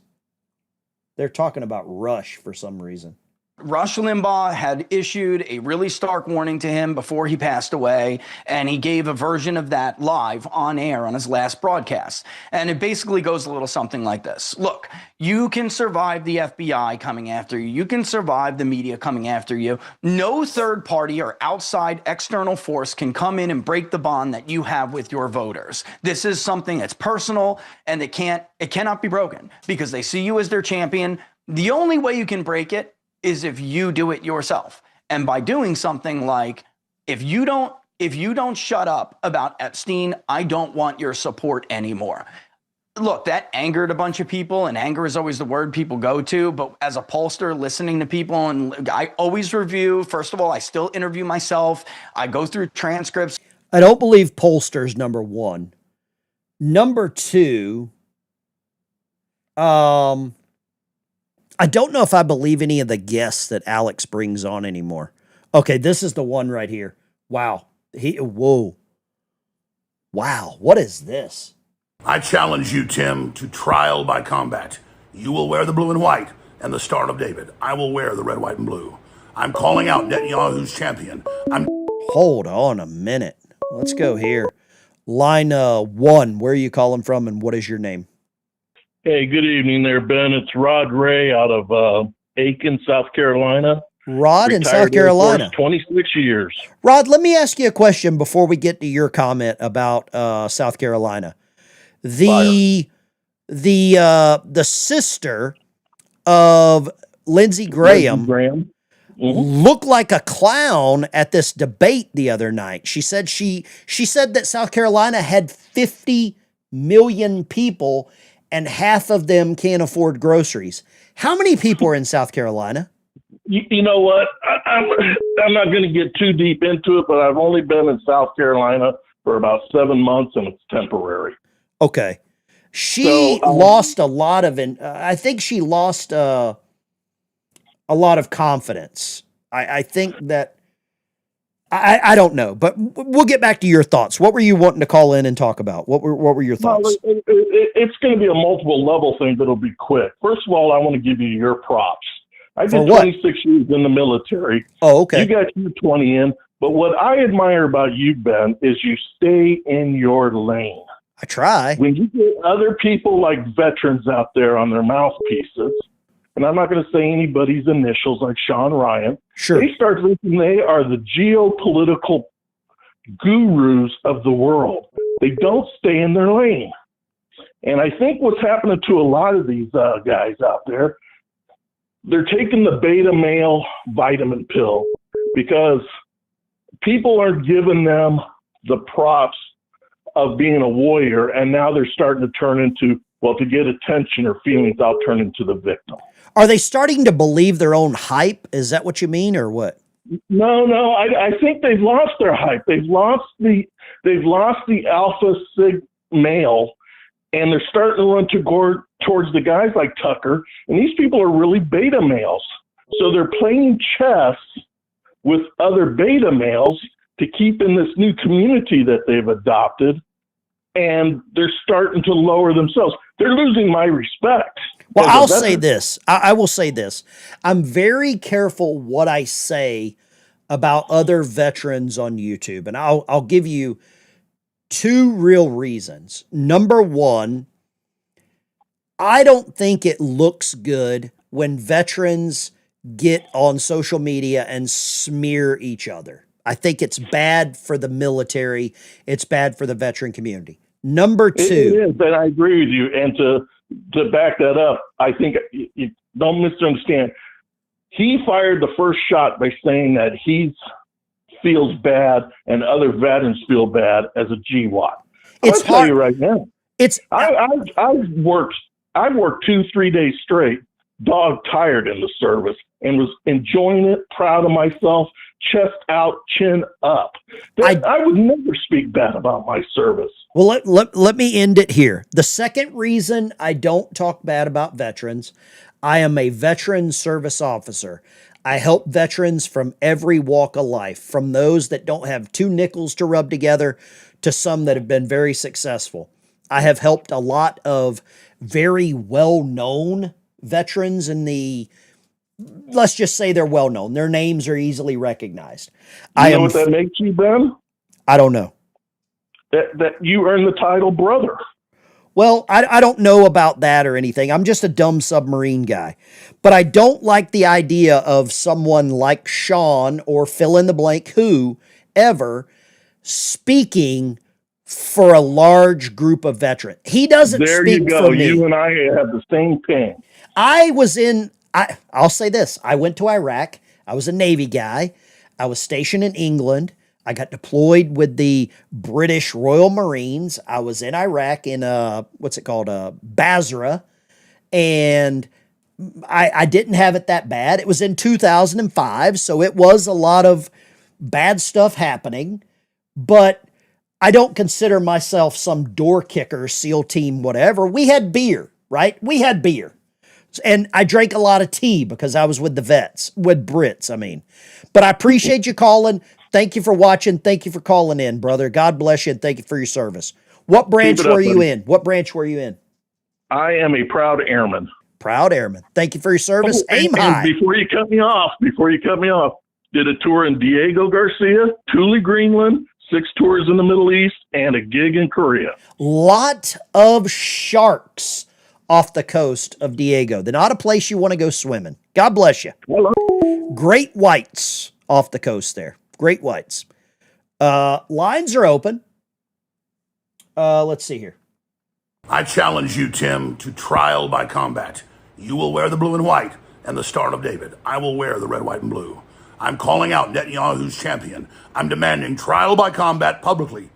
They're talking about Rush for some reason. Rush Limbaugh had issued a really stark warning to him before he passed away, and he gave a version of that live on air on his last broadcast. And it basically goes a little something like this. Look, you can survive the FBI coming after you. You can survive the media coming after you. No third party or outside external force can come in and break the bond that you have with your voters. This is something that's personal, and it cannot be broken because they see you as their champion. The only way you can break it is if you do it yourself. And by doing something like, if you don't shut up about Epstein, I don't want your support anymore. Look, that angered a bunch of people, and anger is always the word people go to. But as a pollster, listening to people, and I always review. First of all, I still interview myself. I go through transcripts. I don't believe pollsters, number one. Number two, I don't know if I believe any of the guests that Alex brings on anymore. Okay, this is the one right here. Wow. Whoa. Wow, what is this? I challenge you, Tim, to trial by combat. You will wear the blue and white and the Star of David. I will wear the red, white, and blue. I'm calling out Netanyahu's champion. Hold on a minute. Let's go here. Line 1, where are you calling from and what is your name? Hey, good evening there, Ben. It's Rod Ray out of Aiken, South Carolina. Rod in South Carolina. 26 years. Rod, let me ask you a question before we get to your comment about South Carolina. The sister of Lindsey Graham looked like a clown at this debate the other night. She said that South Carolina had 50 million people and half of them can't afford groceries. How many people are in South Carolina? You know what? I'm not going to get too deep into it, but I've only been in South Carolina for about 7 months, and it's temporary. Okay. She lost a lot of, I think she lost a lot of confidence. I think that, I don't know, but we'll get back to your thoughts. What were you wanting to call in and talk about? What were your thoughts? Well, it's going to be a multiple level thing, but it'll be quick. First of all, I want to give you your props. I did 26 years in the military. Oh, okay. You got your 20 in, but what I admire about you, Ben, is you stay in your lane. I try. When you get other people like veterans out there on their mouthpieces, and I'm not going to say anybody's initials like Sean Ryan. Sure. They start thinking they are the geopolitical gurus of the world. They don't stay in their lane. And I think what's happening to a lot of these guys out there, they're taking the beta male vitamin pill because people are giving them the props of being a warrior, and now they're starting to turn into, well, to get attention or feelings, I'll turn into the victim. Are they starting to believe their own hype? Is that what you mean, or what? No. I think they've lost their hype. They've lost the alpha sig male, and they're starting to run towards the guys like Tucker. And these people are really beta males, so they're playing chess with other beta males to keep in this new community that they've adopted, and they're starting to lower themselves. They're losing my respect. Well, I'll say this. I will say this. I'm very careful what I say about other veterans on YouTube, and I'll give you two real reasons. Number one, I don't think it looks good when veterans get on social media and smear each other. I think it's bad for the military. It's bad for the veteran community. Number two. It is, and I agree with you. And to back that up, I think you don't misunderstand. He fired the first shot by saying that he feels bad and other veterans feel bad as a GWAT. I'll tell you right now. I've worked 2-3 days straight, dog tired in the service, and was enjoying it, proud of myself, chest out, chin up. I would never speak bad about my service. Well, let me end it here. The second reason I don't talk bad about veterans, I am a veteran service officer. I help veterans from every walk of life, from those that don't have two nickels to rub together to some that have been very successful. I have helped a lot of very well-known veterans in the, let's just say they're well-known. Their names are easily recognized. You know what that makes you, Ben? I don't know. That you earn the title brother. Well, I don't know about that or anything. I'm just a dumb submarine guy. But I don't like the idea of someone like Sean or fill in the blank who ever speaking for a large group of veterans. He doesn't there speak you go. for me. You and I have the same thing. I'll say this. I went to Iraq. I was a Navy guy. I was stationed in England. I got deployed with the British Royal Marines. I was in Iraq in Basra. And I didn't have it that bad. It was in 2005. So it was a lot of bad stuff happening, but I don't consider myself some door kicker, SEAL team, whatever. We had beer, right? We had beer. And I drank a lot of tea because I was with the vets, with Brits, I mean. But I appreciate you calling. Thank you for watching. Thank you for calling in, brother. God bless you, and thank you for your service. What branch were you in? What branch were you in? I am a proud airman. Proud airman. Thank you for your service. Aim high. Before you cut me off, did a tour in Diego Garcia, Thule, Greenland, 6 tours in the Middle East, and a gig in Korea. Lot of sharks off the coast of Diego. They're not a place you want to go swimming. God bless you. Hello. Great whites off the coast there. Great whites. Lines are open. Let's see here. I challenge you, Tim, to trial by combat. You will wear the blue and white and the Star of David. I will wear the red, white, and blue. I'm calling out Netanyahu's champion. I'm demanding trial by combat publicly.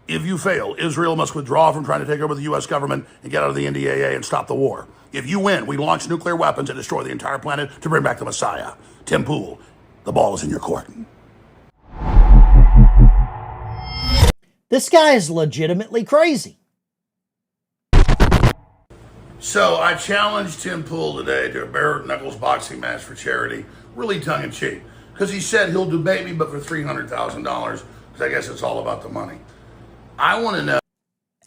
If you fail, Israel must withdraw from trying to take over the U.S. government and get out of the NDAA and stop the war. If you win, we launch nuclear weapons and destroy the entire planet to bring back the Messiah. Tim Pool, the ball is in your court. This guy is legitimately crazy. So I challenged Tim Pool today to a bare knuckles boxing match for charity, really tongue-in-cheek, because he said he'll debate me, but for $300,000, because I guess it's all about the money. I want to know.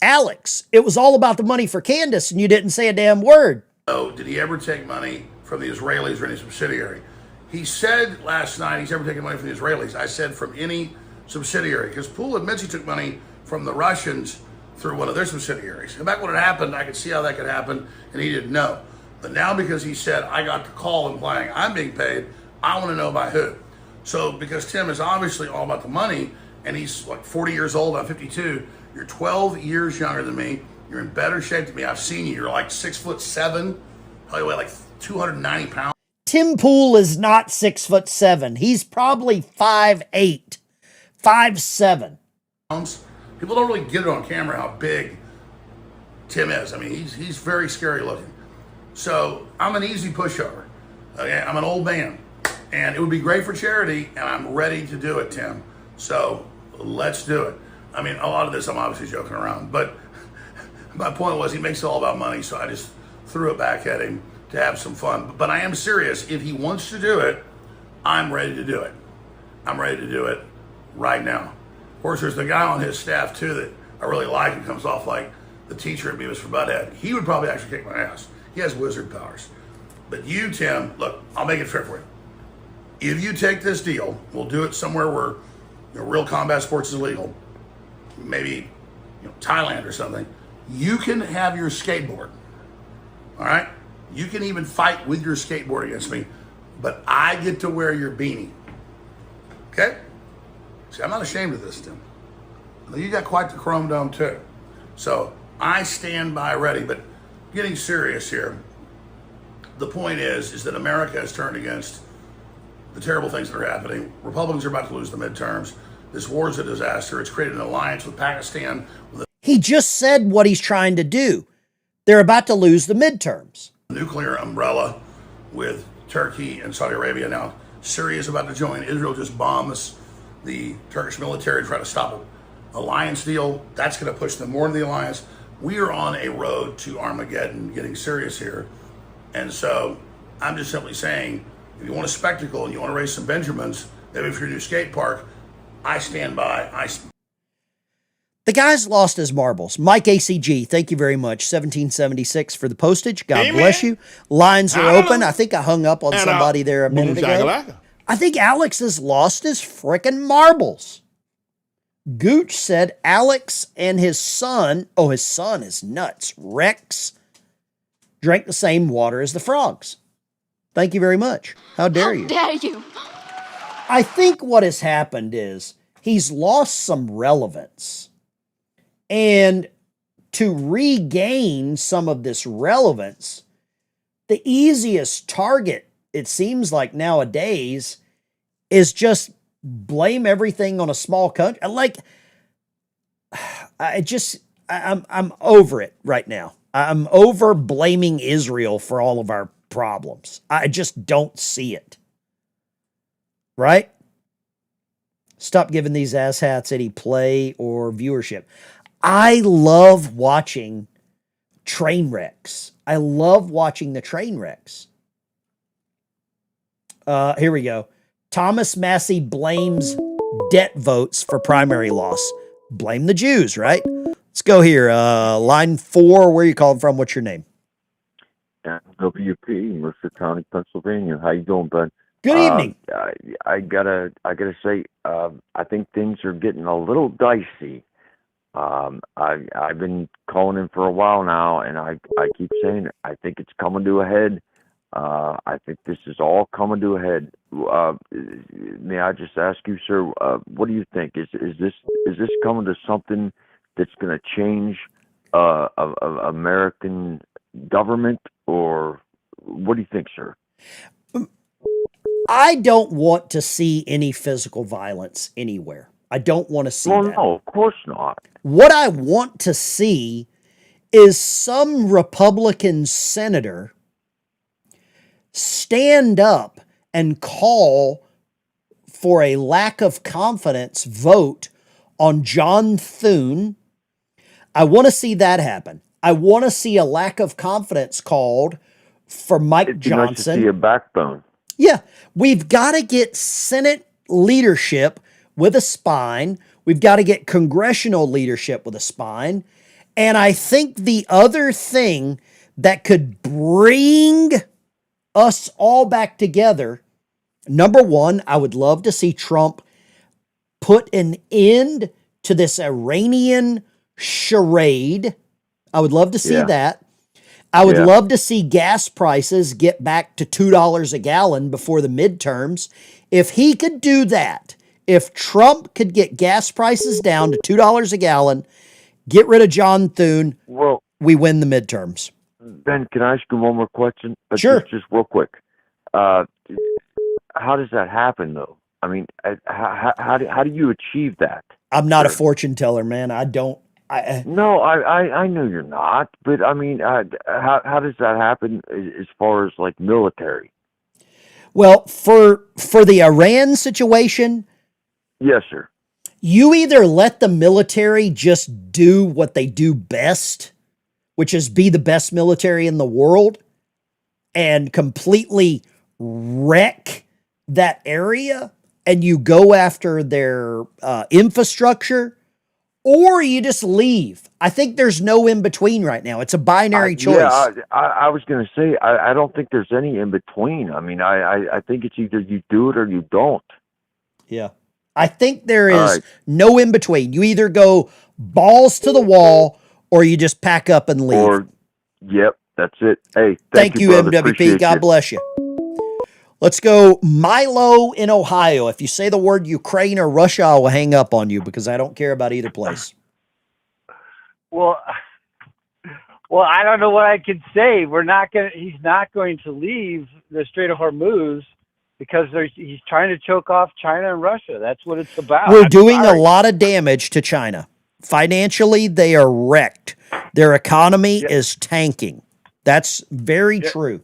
Alex, it was all about the money for Candace, and you didn't say a damn word. Did he ever take money from the Israelis or any subsidiary? He said last night he's never taken money from the Israelis. I said from any subsidiary, because Poole admits he took money from the Russians through one of their subsidiaries. And back when it happened, I could see how that could happen, and he didn't know. But now because he said, I got the call implying I'm being paid, I want to know by who. So because Tim is obviously all about the money, and he's like 40 years old, I'm 52, you're 12 years younger than me, you're in better shape than me, I've seen you, you're like 6'7", probably weigh like 290 pounds. Tim Pool is not 6'7". He's probably 5'8", 5'7". People don't really get it on camera how big Tim is. I mean, he's very scary looking. So I'm an easy pushover. Okay? I'm an old man. And it would be great for charity, and I'm ready to do it, Tim. So let's do it. I mean, a lot of this I'm obviously joking around, but my point was he makes it all about money, so I just threw it back at him to have some fun. But I am serious. If he wants to do it, I'm ready to do it. I'm ready to do it right now. Of course, there's the guy on his staff, too, that I really like and comes off like the teacher at Beavis for Butthead. He would probably actually kick my ass. He has wizard powers. But you, Tim, look, I'll make it fair for you. If you take this deal, we'll do it somewhere where real combat sports is illegal. Maybe Thailand or something. You can have your skateboard. All right? You can even fight with your skateboard against me, but I get to wear your beanie. Okay? See, I'm not ashamed of this, Tim. You got quite the chrome dome, too. So I stand by ready, but getting serious here, the point is that America has turned against the terrible things that are happening. Republicans are about to lose the midterms. This war is a disaster. It's created an alliance with Pakistan. He just said what he's trying to do. They're about to lose the midterms. Nuclear umbrella with Turkey and Saudi Arabia. Now, Syria is about to join. Israel just bombs the Turkish military to try to stop an alliance deal. That's going to push them more into the alliance. We are on a road to Armageddon, getting serious here. And so I'm just simply saying, if you want a spectacle and you want to raise some Benjamins, maybe for your new skate park, I stand by. The guy's lost his marbles. Mike ACG, thank you very much. 1776 for the postage. God bless you. Lines are open. I think I hung up on somebody there a minute ago. I think Alex has lost his frickin' marbles. Gooch said Alex and his son, his son is nuts, Rex, drank the same water as the frogs. Thank you very much. How dare you? How dare you? I think what has happened is he's lost some relevance. And to regain some of this relevance, the easiest target, it seems like nowadays, is just blame everything on a small country. Like, I'm over it right now. I'm over blaming Israel for all of our problems. I just don't see it. Right? Stop giving these asshats any play or viewership. I love watching train wrecks. I love watching the train wrecks. Here we go. Thomas Massey blames debt votes for primary loss. Blame the Jews, right? Let's go here. Line 4, where are you calling from? What's your name? WP, Mercer County, Pennsylvania. How you doing, Ben? Good evening. I gotta say, I think things are getting a little dicey. I've been calling in for a while now, and I keep saying I think it's coming to a head. I think this is all coming to a head. May I just ask you, sir, what do you think? Is this coming to something that's going to change American government, or what do you think, sir? I don't want to see any physical violence anywhere. I don't want to see that. No, of course not. What I want to see is some Republican senator stand up and call for a lack of confidence vote on John Thune. I want to see that happen. I want to see a lack of confidence called for Mike Johnson. Nice to see a backbone. Yeah, we've got to get Senate leadership with a spine. We've got to get congressional leadership with a spine. And I think the other thing that could bring us all back together, number one, I would love to see Trump put an end to this Iranian charade. I would love to see that. I would love to see gas prices get back to $2 a gallon before the midterms. If he could do that, if Trump could get gas prices down to $2 a gallon, get rid of John Thune, we win the midterms. Ben, can I ask you one more question? Sure. Just real quick. how does that happen, though? I mean, how do you achieve that? I'm not a fortune teller, man. I don't. No, I know you're not, but I mean, how does that happen as far as like military? Well, for the Iran situation, yes, sir. You either let the military just do what they do best, which is be the best military in the world, and completely wreck that area, and you go after their infrastructure, or you just leave. I think there's no in between right now. It's a binary choice. Yeah, I was going to say, I don't think there's any in between. I mean, I think it's either you do it or you don't. Yeah. I think there is no in between. You either go balls to the wall or you just pack up and leave. Or, yep, that's it. Hey, thank you, brother. MWP. Appreciate God you. bless you. Let's go Milo in Ohio. If you say the word Ukraine or Russia, I will hang up on you because I don't care about either place. Well, I don't know what I could say. He's not going to leave the Strait of Hormuz because he's trying to choke off China and Russia. That's what it's about. We're doing a lot of damage to China. Financially, they are wrecked. Their economy is tanking. That's very true.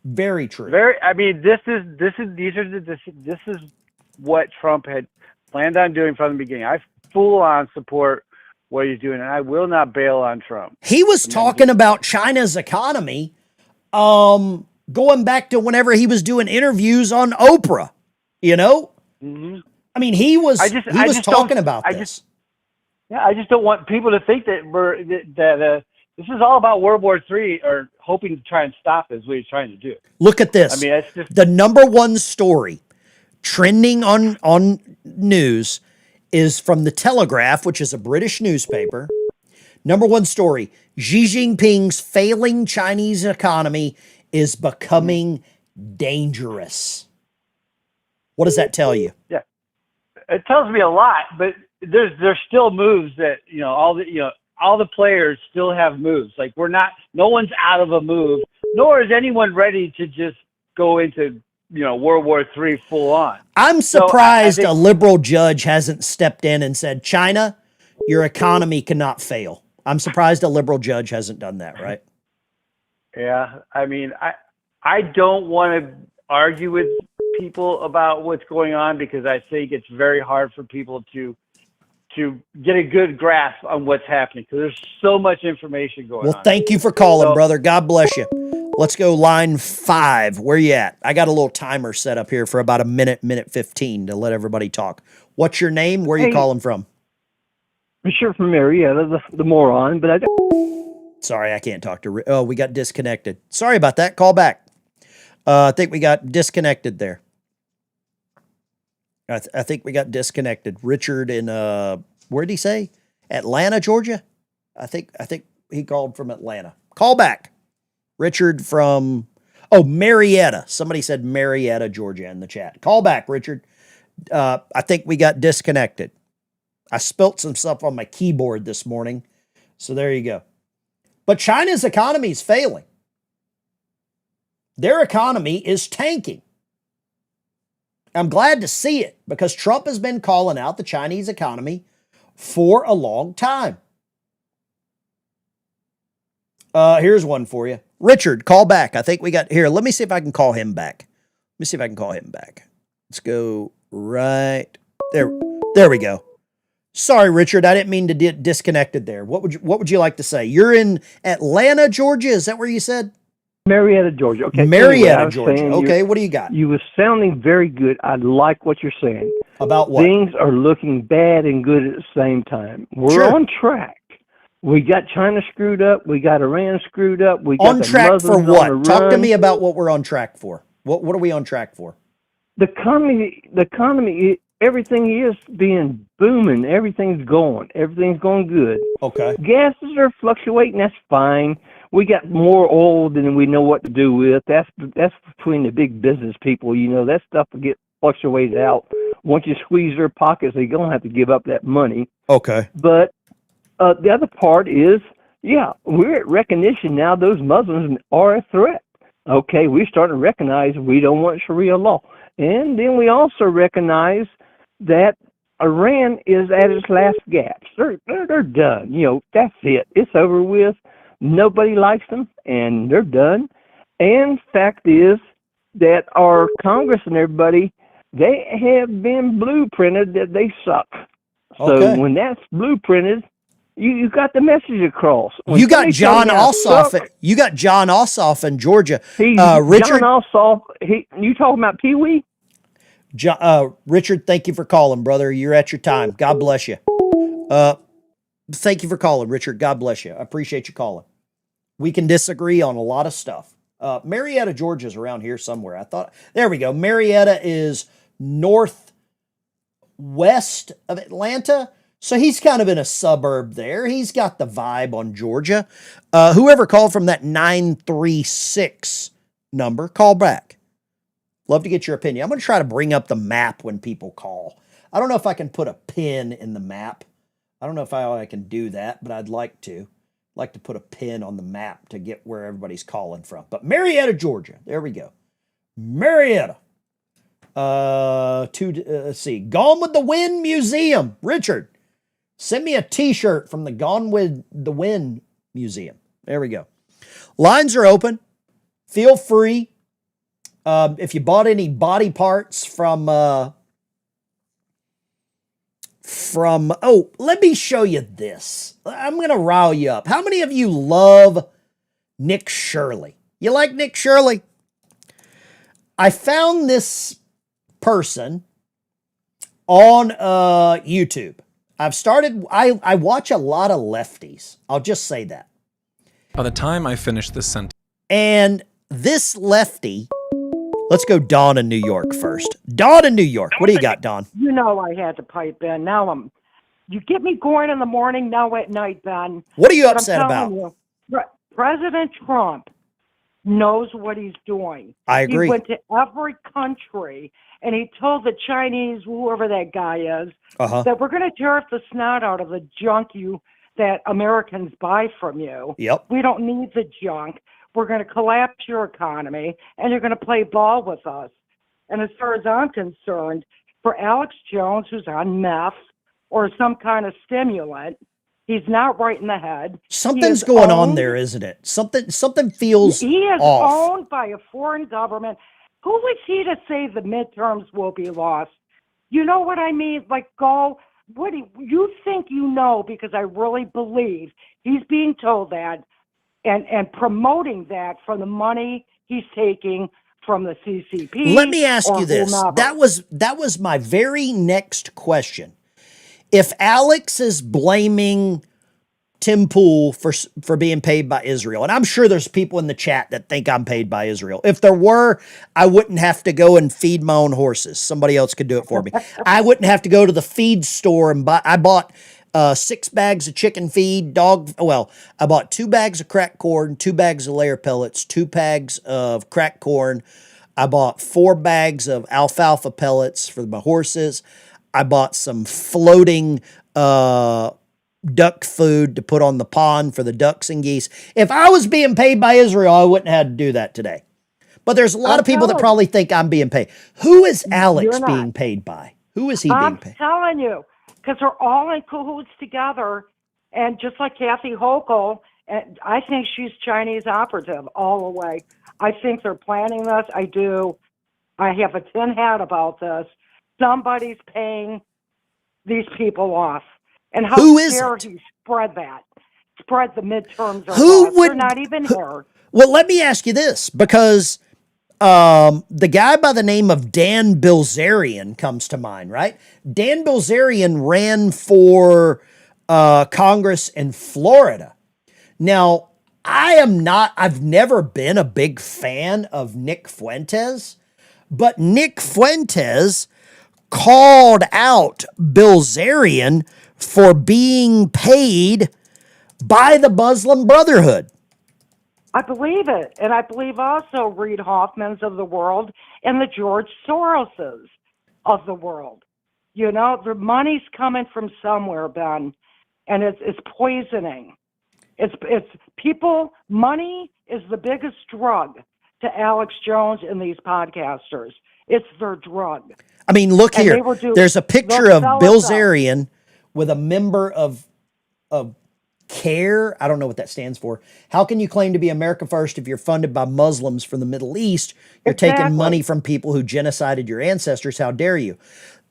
Very true. I mean, this is what Trump had planned on doing from the beginning. I full on support what he's doing, and I will not bail on Trump. He was talking about China's economy, going back to whenever he was doing interviews on Oprah. You know, I mean, he was talking about this. I just don't want people to think that this is all about World War III or hoping to try and stop is what he's trying to do. Look at this. I mean, it's just the number one story trending on news is from the Telegraph, which is a British newspaper. Number one story, Xi Jinping's failing Chinese economy is becoming dangerous. What does that tell you? Yeah, it tells me a lot, but there's still moves that, all the players still have moves. Like no one's out of a move, nor is anyone ready to just go into, World War III full on. I'm surprised a liberal judge hasn't stepped in and said, China, your economy cannot fail. I'm surprised a liberal judge hasn't done that, right? Yeah. I mean, I don't want to argue with people about what's going on because I think it's very hard for people to get a good grasp on what's happening because there's so much information going on. Well, thank you for calling, brother. God bless you. Let's go line 5. Where you at? I got a little timer set up here for about a minute 15 to let everybody talk. What's your name? Where are you calling from? I'm sure from Marietta, the moron, but Sorry, I can't talk to... Oh, we got disconnected. Sorry about that. Call back. I think we got disconnected there. I think we got disconnected. Richard in where'd he say? Atlanta, Georgia? I think he called from Atlanta. Call back. Richard from Marietta. Somebody said Marietta, Georgia in the chat. Call back, Richard. I think we got disconnected. I spilt some stuff on my keyboard this morning. So there you go. But China's economy is failing. Their economy is tanking. I'm glad to see it because Trump has been calling out the Chinese economy for a long time. Here's one for you. Richard, call back. I think we got here. Let me see if I can call him back. Let's go right there. There we go. Sorry, Richard. I didn't mean to get disconnected there. What would you like to say? You're in Atlanta, Georgia. Is that where you said? Marietta, Georgia. Okay. Marietta, Georgia. Okay, what do you got? You were sounding very good. I like what you're saying. About what? Things are looking bad and good at the same time. We're on track. We got China screwed up. We got Iran screwed up. We got on track for what? Talk to me about what we're on track for. What are we on track for? The economy, everything is being booming. Everything's going good. Okay. Gases are fluctuating. That's fine. We got more oil than we know what to do with. That's between the big business people. That stuff will get fluctuated out. Once you squeeze their pockets, they're going to have to give up that money. Okay. But the other part is, we're at recognition now. Those Muslims are a threat. Okay, we started to recognize we don't want Sharia law. And then we also recognize that Iran is at its last gaps. They're done. You know, that's it. It's over with. Nobody likes them, and they're done. And fact is that our Congress and everybody, they have been blueprinted that they suck. So Okay. when that's blueprinted, you got the message across. When You got somebody tells John me I Ossoff. suck, You got John Ossoff in Georgia. Richard, John Ossoff, you talking about Pee Wee? Richard, thank you for calling, brother. You're at your time. God bless you. Thank you for calling, Richard. God bless you. I appreciate you calling. We can disagree on a lot of stuff. Marietta, Georgia's around here somewhere. I thought, there we go. Marietta is northwest of Atlanta. So he's kind of in a suburb there. He's got the vibe on Georgia. Whoever called from that 936 number, call back. Love to get your opinion. I'm going to try to bring up the map when people call. I don't know if I can put a pin in the map. I don't know if I can do that, but I'd like to. Like to put a pin on the map to get where everybody's calling from. But Marietta, Georgia. There we go. Marietta. Let's see. Gone with the Wind Museum. Richard, send me a t-shirt from the Gone with the Wind Museum. There we go. Lines are open. Feel free. If you bought any body parts from let me show you this. I'm going to rile you up. How many of you love Nick Shirley? You like Nick Shirley? I found this person on YouTube. I watch a lot of lefties. I'll just say that. By the time I finished this sentence. And this lefty, let's go Dawn in New York first. Dawn in New York. What do you got, Dawn? You know I had to pipe in. Now you get me going in the morning, now at night, Ben. What are you But upset I'm about? telling you, President Trump knows what he's doing. I agree. He went to every country and he told the Chinese, whoever that guy is, that we're going to tear the snot out of the junk that Americans buy from you. Yep. We don't need the junk. We're going to collapse your economy and you're going to play ball with us. And as far as I'm concerned, for Alex Jones, who's on meth or some kind of stimulant, he's not right in the head. Something's going on there, isn't it? Something feels He is off. owned by a foreign government. Who is he to say the midterms will be lost? You know what I mean? Like, what do you think you know? Because I really believe he's being told that and promoting that from the money he's taking from the CCP. Let me ask or you this. whomever. That was my very next question. If Alex is blaming Tim Pool for being paid by Israel, and I'm sure there's people in the chat that think I'm paid by Israel. If there were, I wouldn't have to go and feed my own horses. Somebody else could do it for me. I wouldn't have to go to the feed store and buy. I bought 6 bags of chicken feed, I bought 2 bags of cracked corn, 2 bags of layer pellets, 2 bags of cracked corn. I bought 4 bags of alfalfa pellets for my horses. I bought some floating duck food to put on the pond for the ducks and geese. If I was being paid by Israel, I wouldn't have had to do that today. But there's a lot of people that probably think I'm being paid. Who is Alex being paid by? Who is he being paid? I'm telling you, because they're all in cahoots together. And just like Kathy Hochul, and I think she's Chinese operative all the way. I think they're planning this. I do. I have a tin hat about this. Somebody's paying these people off. And how dare he spread that? Spread the midterms. They're not even here. Well, let me ask you this, because the guy by the name of Dan Bilzerian comes to mind, right? Dan Bilzerian ran for Congress in Florida. Now, I've never been a big fan of Nick Fuentes, but Nick Fuentes called out Bilzerian for being paid by the Muslim Brotherhood. I believe it. And I believe also Reid Hoffman's of the world and the George Soros's of the world. You know, the money's coming from somewhere, Ben, and it's poisoning. It's people, money is the biggest drug to Alex Jones and these podcasters. It's their drug. I mean, look And here. they were doing- There's a picture they'll of sell Bill us out. Zarian with a member of CARE. I don't know what that stands for. How can you claim to be America First if you're funded by Muslims from the Middle East? You're taking Exactly. money from people who genocided your ancestors. How dare you?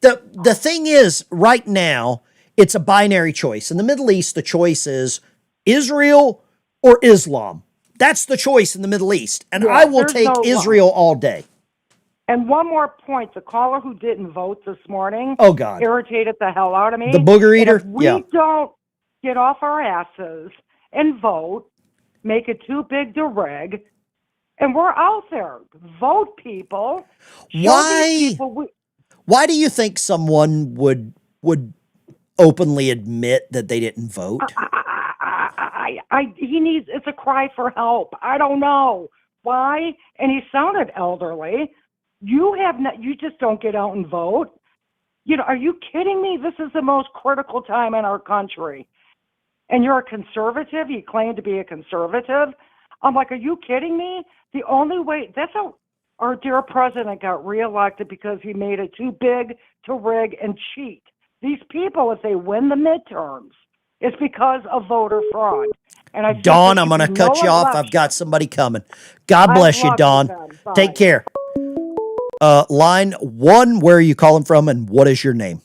The thing is, right now, it's a binary choice. In the Middle East, the choice is Israel or Islam. That's the choice in the Middle East. And Yeah, I will there's take no Israel all day. And one more point, the caller who didn't vote this morning Oh, God. irritated the hell out of me. The booger And eater? if we Yeah. don't get off our asses and vote, make it too big to rig, and we're out there. Vote, people. Show Why? these people Why do you think someone would openly admit that they didn't vote? he needs, it's a cry for help. I don't know why. And he sounded elderly. You just don't get out and vote. You know, are you kidding me? This is the most critical time in our country. And you're a conservative? You claim to be a conservative? I'm like, are you kidding me? The only way, that's how our dear president got reelected, because he made it too big to rig and cheat. These people, if they win the midterms, it's because of voter fraud. And I think Dawn, there I'm should going to be cut no you off. election. I've got somebody coming. God I bless you, love Dawn. Ben. Bye. Take care. Line 1, where are you calling from and what is your name?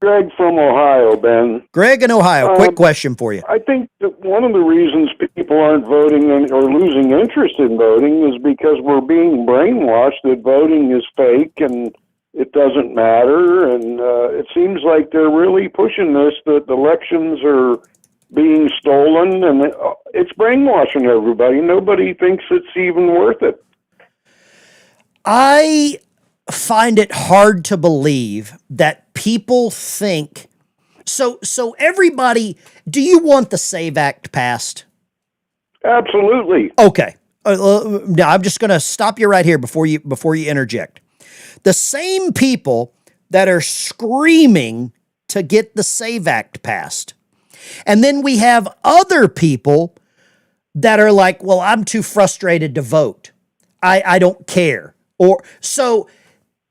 Greg from Ohio, Ben. Greg in Ohio. Quick question for you. I think that one of the reasons people aren't voting or losing interest in voting is because we're being brainwashed that voting is fake and it doesn't matter. And it seems like they're really pushing this, that elections are being stolen, and it's brainwashing everybody. Nobody thinks it's even worth it. I find it hard to believe that people think so everybody, do you want the SAVE Act passed? Absolutely. Okay. Now I'm just going to stop you right here before you interject. The same people that are screaming to get the SAVE Act passed. And then we have other people that are like, well, I'm too frustrated to vote. I don't care. Or so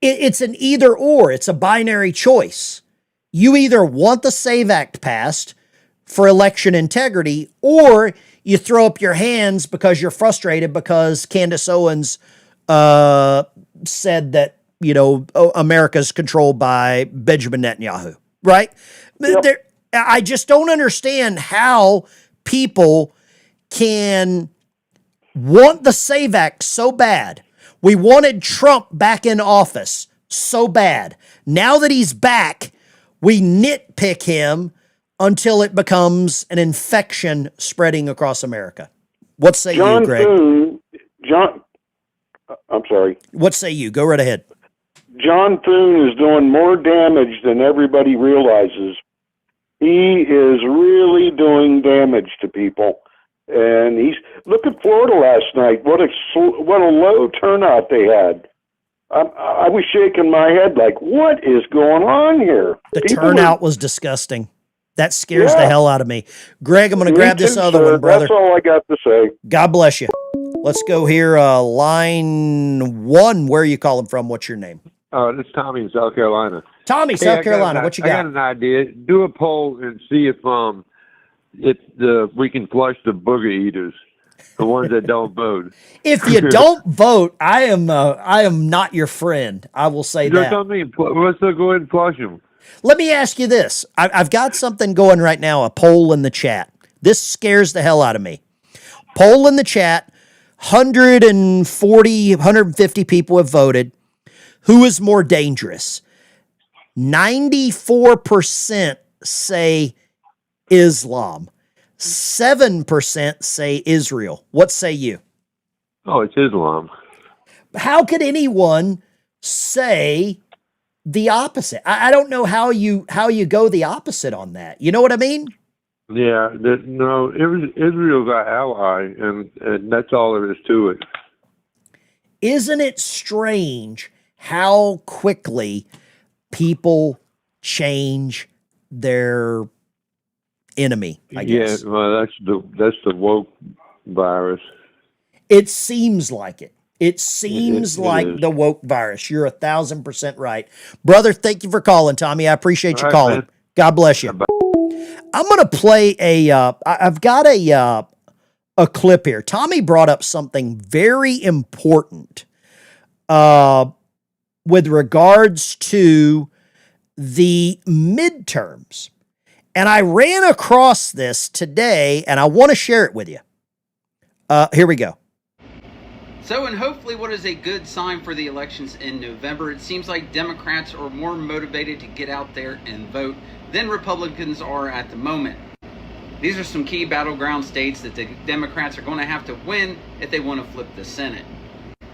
it's an either or. It's a binary choice. You either want the SAVE Act passed for election integrity, or you throw up your hands because you're frustrated because Candace Owens said that, you know, America's controlled by Benjamin Netanyahu, right? Yep. I just don't understand how people can want the SAVE Act so bad. We wanted Trump back in office so bad. Now that he's back, we nitpick him until it becomes an infection spreading across America. What say you, Greg? I'm sorry. What say you? Go right ahead. John Thune is doing more damage than everybody realizes. He is really doing damage to people. And look at Florida last night. What a low turnout they had. I was shaking my head like, what is going on here? The turnout was disgusting. That scares the hell out of me. Greg, I'm going to grab this other one, brother. That's all I got to say. God bless you. Let's go here. Line 1. Where are you calling from? What's your name? This is Tommy in South Carolina. Tommy, South Carolina. What you got? I got an idea. Do a poll and see if we can flush the booger eaters, the ones that don't vote. If you don't vote, I am not your friend. I will say that. Let's go ahead and flush them. Let me ask you this. I've got something going right now, a poll in the chat. This scares the hell out of me. Poll in the chat. 140, 150 people have voted. Who is more dangerous? 94% say Islam. 7% say Israel. What say you? Oh, it's Islam. How could anyone say the opposite? I don't know how you go the opposite on that. You know what I mean? Yeah, Israel's our ally, and that's all there is to it. Isn't it strange how quickly people change their enemy, I guess? Yeah, well, that's the woke virus. It seems like it. It seems like is. the woke virus. You're 1,000% right. Brother, thank you for calling, Tommy. I appreciate you All right, calling. man. God bless you. I'm going to play I've got a clip here. Tommy brought up something very important with regards to the midterms. And I ran across this today, and I want to share it with you. Here we go. So, and hopefully what is a good sign for the elections in November, it seems like Democrats are more motivated to get out there and vote than Republicans are at the moment. These are some key battleground states that the Democrats are going to have to win if they want to flip the Senate.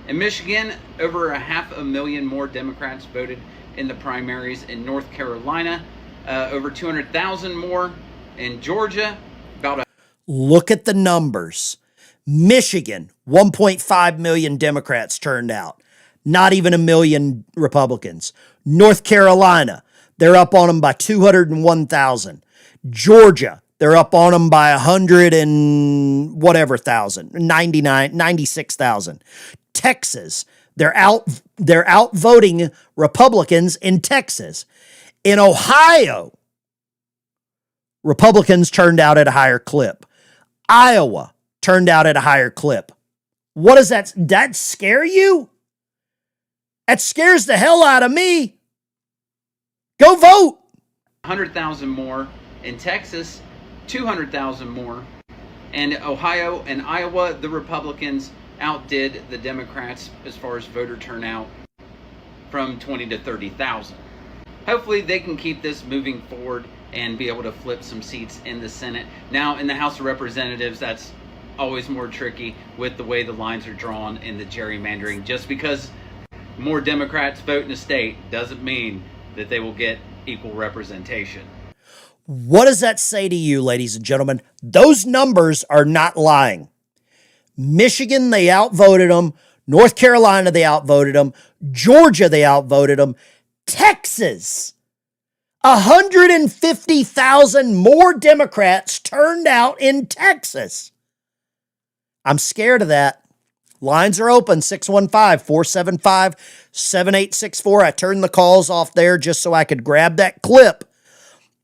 In Michigan, over 500,000 more Democrats voted in the primaries. In North Carolina, over 200,000 more. In Georgia, Look at the numbers. Michigan, 1.5 million Democrats turned out. Not even 1 million Republicans. North Carolina, they're up on them by 201,000. Georgia, they're up on them by 100 and whatever thousand, 96,000. Texas, they're outvoting Republicans in Texas. In Ohio, Republicans turned out at a higher clip. Iowa turned out at a higher clip. What does that scare you? That scares the hell out of me. Go vote. 100,000 more. In Texas, 200,000 more. And Ohio and Iowa, the Republicans outdid the Democrats as far as voter turnout from 20 to 30,000. Hopefully they can keep this moving forward and be able to flip some seats in the Senate. Now in the House of Representatives, that's always more tricky with the way the lines are drawn in the gerrymandering. Just because more Democrats vote in a state doesn't mean that they will get equal representation. What does that say to you, ladies and gentlemen? Those numbers are not lying. Michigan, they outvoted them. North Carolina, they outvoted them. Georgia, they outvoted them. Texas, 150,000 more Democrats turned out in Texas. I'm scared of that. Lines are open, 615-475-7864. I turned the calls off there just so I could grab that clip.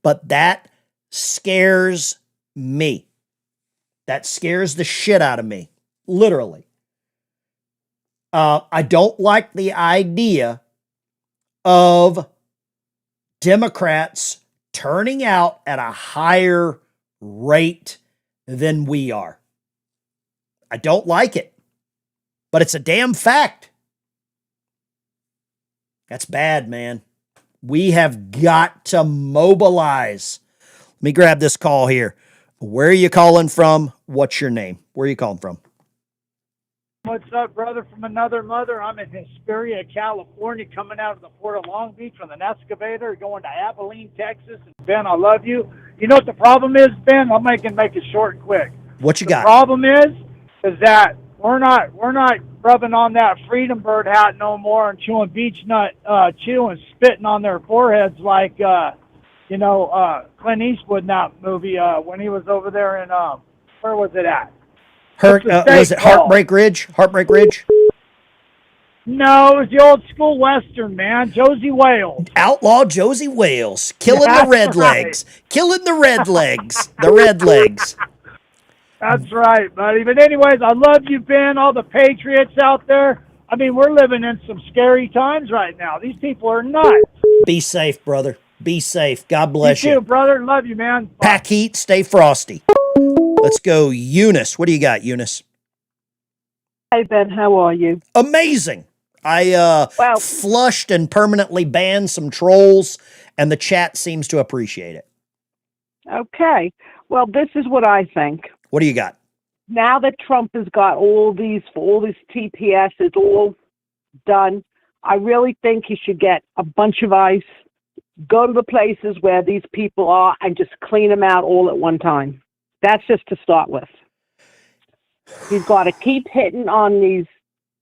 But that scares me. That scares the shit out of me. Literally. I don't like the idea of Democrats turning out at a higher rate than we are. I don't like it, but it's a damn fact. That's bad, man. We have got to mobilize. Let me grab this call here. Where are you calling from? What's your name? Where are you calling from? What's up, brother from another mother? I'm in Hesperia, California, coming out of the Port of Long Beach on an excavator, going to Abilene, Texas. And Ben, I love you. You know what the problem is, Ben? I'm make it short and quick. What you got? The problem is that we're not rubbing on that freedom bird hat no more and chewing beech nut chew and spitting on their foreheads like Clint Eastwood in that movie when he was over there in where was it at? Was it Heartbreak Ridge? Heartbreak Ridge? No, it was the old school Western, man. Josie Wales. Outlaw Josie Wales. Killing the red legs. Killing the red legs. The red legs. That's right, buddy. But anyways, I love you, Ben, all the patriots out there. I mean, we're living in some scary times right now. These people are nuts. Be safe, brother. Be safe. God bless you. You too, brother. Love you, man. Bye. Pack heat. Stay frosty. Let's go, Eunice. What do you got, Eunice? Hey, Ben. How are you? Amazing. I flushed and permanently banned some trolls, and the chat seems to appreciate it. Okay. Well, this is what I think. What do you got? Now that Trump has got all these TPS is all done, I really think he should get a bunch of ICE, go to the places where these people are, and just clean them out all at one time. That's just to start with. He's got to keep hitting on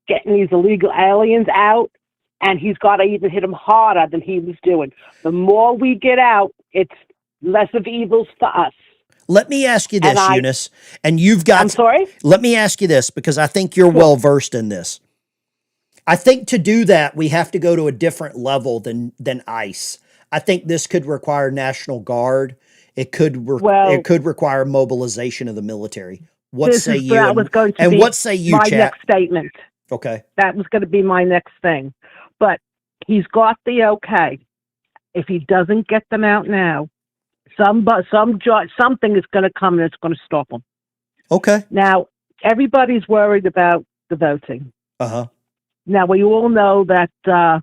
getting these illegal aliens out, and he's got to even hit them harder than he was doing. The more we get out, it's less of evils for us. Let me ask you this, Eunice, and you've got. I'm sorry? Let me ask you this because I think you're well versed in this. I think to do that, we have to go to a different level than ICE. I think this could require National Guard. It could require mobilization of the military. What say you? That was going to be what say you, my Chat? next statement. Okay. That was going to be my next thing. But he's got the okay. If he doesn't get them out now, something is going to come and it's going to stop him. Okay. Now, everybody's worried about the voting. Uh-huh. Now, we all know that the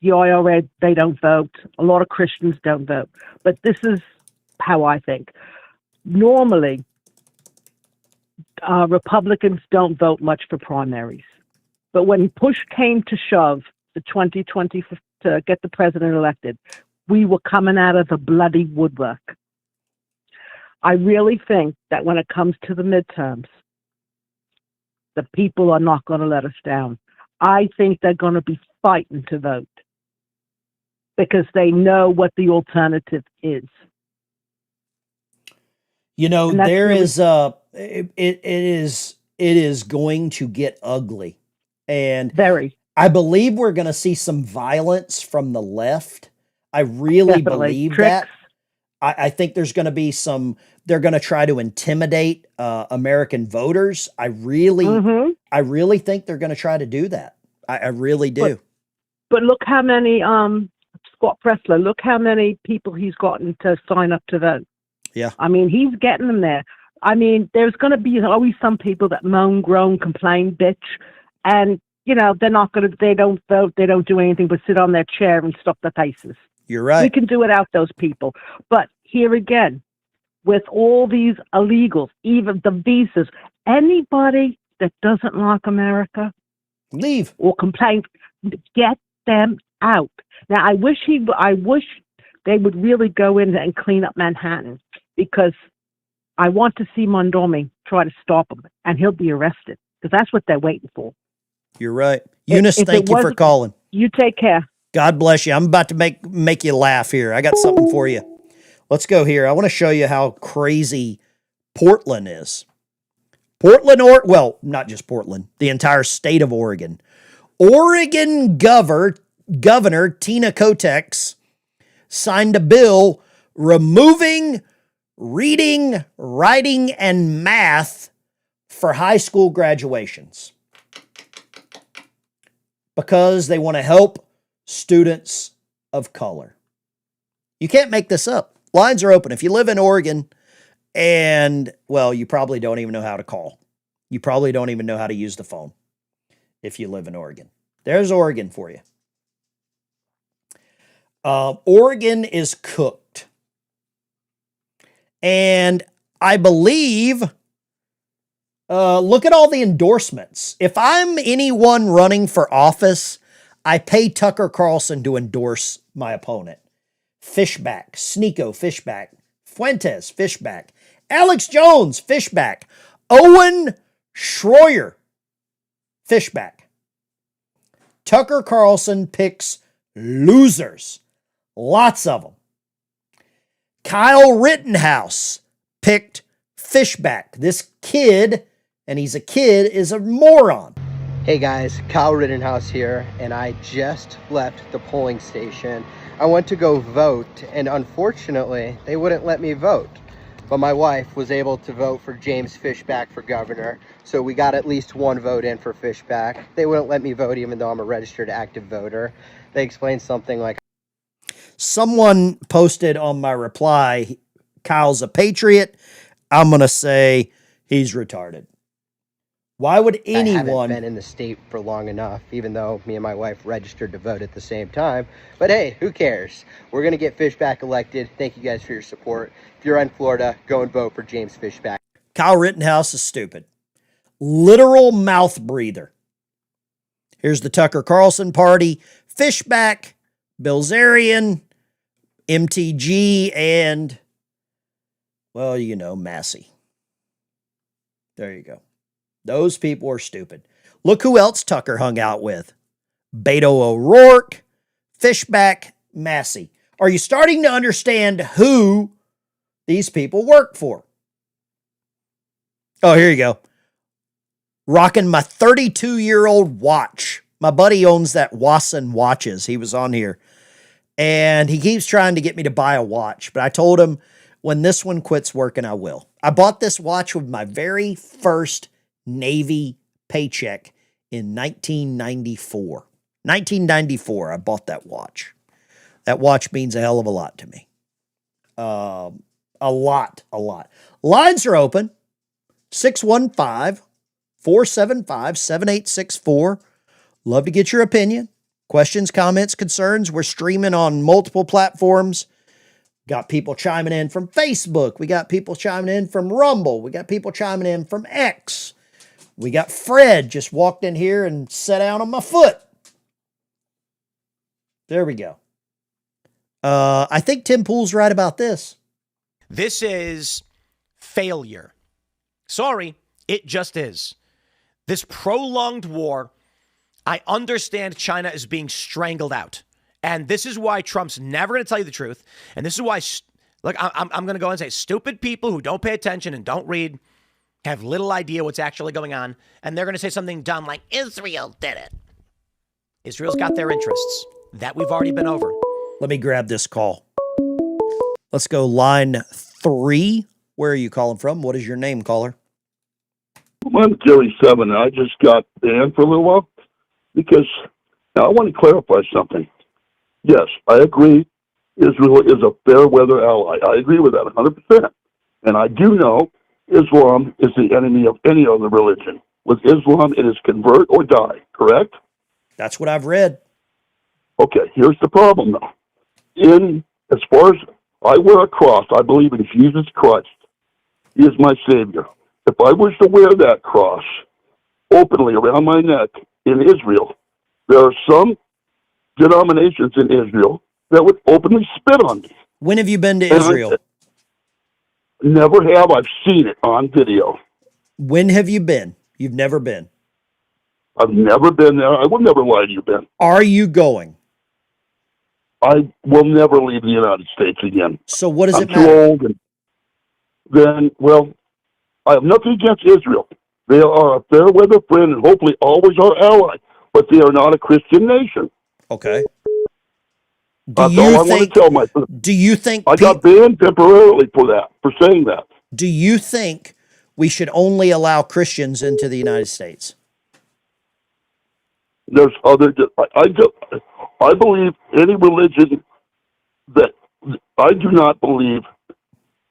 IRA, they don't vote. A lot of Christians don't vote. But this is how I think. Normally, Republicans don't vote much for primaries. But when push came to shove, the 2020 to get the president elected, we were coming out of the bloody woodwork. I really think that when it comes to the midterms, the people are not going to let us down. I think they're going to be fighting to vote because they know what the alternative is. You know, there is it is going to get ugly. And very. I believe we're going to see some violence from the left. I really believe that. I think there's going to be they're going to try to intimidate American voters. I really think they're going to try to do that. I really do. But look how many, Scott Pressler, look how many people he's gotten to sign up to vote. Yeah. I mean, he's getting them there. I mean, there's going to be always some people that moan, groan, complain, bitch. And, you know, they don't vote, they don't do anything but sit on their chair and stop their faces. You're right. We can do without those people. But here again, with all these illegals, even the visas, anybody that doesn't like America, leave or complain, get them out. Now, I wish they would really go in and clean up Manhattan, because I want to see Mondomi try to stop him, and he'll be arrested, because that's what they're waiting for. You're right. Eunice, thank you for calling. You take care. God bless you. I'm about to make you laugh here. I got something for you. Let's go here. I want to show you how crazy Portland is. Not just Portland, the entire state of Oregon. Oregon Governor Tina Kotek signed a bill removing reading, writing, and math for high school graduations because they want to help students of color. You can't make this up. Lines are open. If you live in Oregon and, well, you probably don't even know how to call. You probably don't even know how to use the phone if you live in Oregon. There's Oregon for you. Oregon is cooked. And I believe, look at all the endorsements. If I'm anyone running for office, I pay Tucker Carlson to endorse my opponent. Fishback, Sneeko, Fishback, Fuentes, Fishback, Alex Jones, Fishback, Owen Schroyer, Fishback. Tucker Carlson picks losers. Lots of them. Kyle Rittenhouse picked Fishback. This kid, and he's a kid, is a moron. Hey guys, Kyle Rittenhouse here, and I just left the polling station. I went to go vote, and unfortunately, they wouldn't let me vote. But my wife was able to vote for James Fishback for governor, so we got at least one vote in for Fishback. They wouldn't let me vote even though I'm a registered active voter. They explained something like, someone posted on my reply, Kyle's a patriot. I'm going to say he's retarded. Why would anyone... I haven't been in the state for long enough, even though me and my wife registered to vote at the same time. But hey, who cares? We're going to get Fishback elected. Thank you guys for your support. If you're in Florida, go and vote for James Fishback. Kyle Rittenhouse is stupid. Literal mouth breather. Here's the Tucker Carlson party. Fishback, Bilzerian, MTG, and, well, you know, Massey. There you go. Those people are stupid. Look who else Tucker hung out with. Beto O'Rourke, Fishback, Massey. Are you starting to understand who these people work for. Oh, here you go. Rocking my 32-year-old watch. My buddy owns that Wasson Watches. He was on here. And he keeps trying to get me to buy a watch. But I told him, when this one quits working, I will. I bought this watch with my very first Navy paycheck in 1994. 1994, I bought that watch. That watch means a hell of a lot to me. A lot. Lines are open. 615-475-7864. Love to get your opinion. Questions, comments, concerns. We're streaming on multiple platforms. Got people chiming in from Facebook. We got people chiming in from Rumble. We got people chiming in from X. We got Fred just walked in here and sat down on my foot. There we go. I think Tim Pool's right about this. This is failure. Sorry, it just is. This prolonged war, I understand China is being strangled out. And this is why Trump's never going to tell you the truth. And this is why, look, I'm going to go and say stupid people who don't pay attention and don't read have little idea what's actually going on. And they're going to say something dumb like Israel did it. Israel's got their interests. That we've already been over. Let me grab this call. Let's go line 3. Where are you calling from? What is your name, caller? I'm Jerry 7, and I just got banned for a little while because now I want to clarify something. Yes, I agree Israel is a fair weather ally. I agree with that 100%. And I do know Islam is the enemy of any other religion. With Islam, it is convert or die, correct? That's what I've read. Okay, here's the problem, though. As far as I wear a cross, I believe in Jesus Christ. He is my Savior. If I was to wear that cross openly around my neck in Israel, there are some denominations in Israel that would openly spit on me. When have you been to Israel? Never have. I've seen it on video. When have you been? You've never been. I've never been there. I will never lie to you, Ben. Are you going? I will never leave the United States again. So what does it matter? I'm too old. And then, well, I have nothing against Israel. They are a fair weather friend and hopefully always our ally, but they are not a Christian nation. Okay. That's all I want to tell myself. Do you think I got banned temporarily for that, for saying that? Do you think we should only allow Christians into the United States? There's other. I believe any religion that I do not believe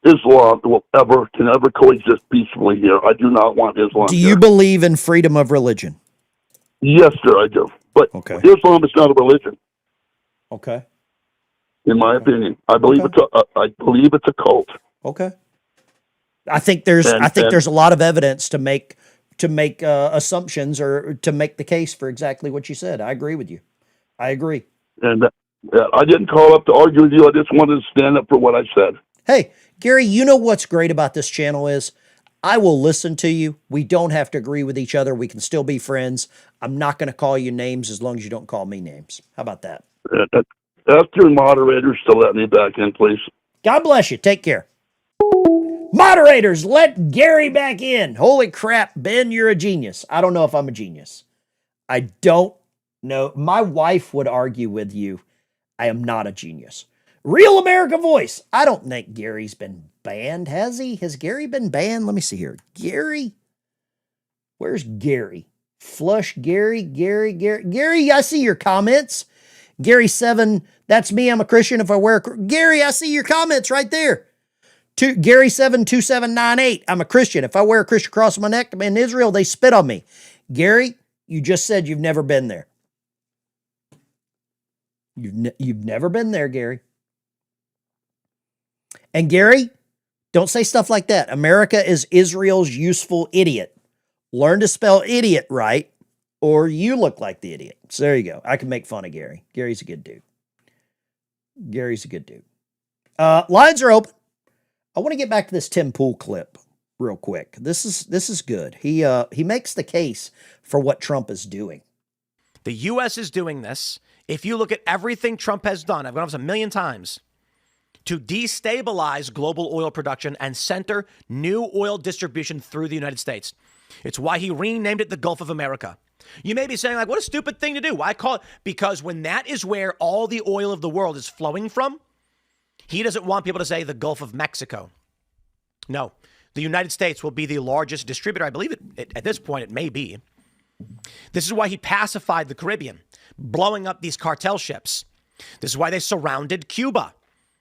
Islam can ever coexist peacefully here. I do not want Islam. Do you believe in freedom of religion? Yes, sir, I do. But Islam is not a religion. Okay. In my opinion, I believe it's a cult. Okay. I think there's a lot of evidence to make assumptions or to make the case for exactly what you said. I agree with you. I agree. And I didn't call up to argue with you. I just wanted to stand up for what I said. Hey, Gary, you know what's great about this channel is I will listen to you. We don't have to agree with each other. We can still be friends. I'm not going to call you names as long as you don't call me names. How about that? Ask your moderators to let me back in, please. God bless you. Take care. Moderators, let Gary back in. Holy crap, Ben, you're a genius. I don't know if I'm a genius. I don't know. My wife would argue with you. I am not a genius. Real America Voice. I don't think Gary's been banned, has he? Has Gary been banned? Let me see here. Gary? Where's Gary? Flush Gary, Gary, I see your comments. Gary 7, that's me. I'm a Christian if I wear Gary, I see your comments right there. Gary 72798. I'm a Christian. If I wear a Christian cross on my neck, I'm in Israel, they spit on me. Gary, you just said you've never been there. You've never been there, Gary. And Gary, don't say stuff like that. America is Israel's useful idiot. Learn to spell idiot right, or you look like the idiot. So there you go. I can make fun of Gary. Gary's a good dude. Gary's a good dude. Lines are open. I want to get back to this Tim Pool clip real quick. This is good. He makes the case for what Trump is doing. The U.S. is doing this. If you look at everything Trump has done, I've gone over this a million times, to destabilize global oil production and center new oil distribution through the United States. It's why he renamed it the Gulf of America. You may be saying, like, what a stupid thing to do. Why call it? Because when that is where all the oil of the world is flowing from, he doesn't want people to say the Gulf of Mexico. No, the United States will be the largest distributor. I believe at this point it may be. This is why he pacified the Caribbean, blowing up these cartel ships. This is why they surrounded Cuba.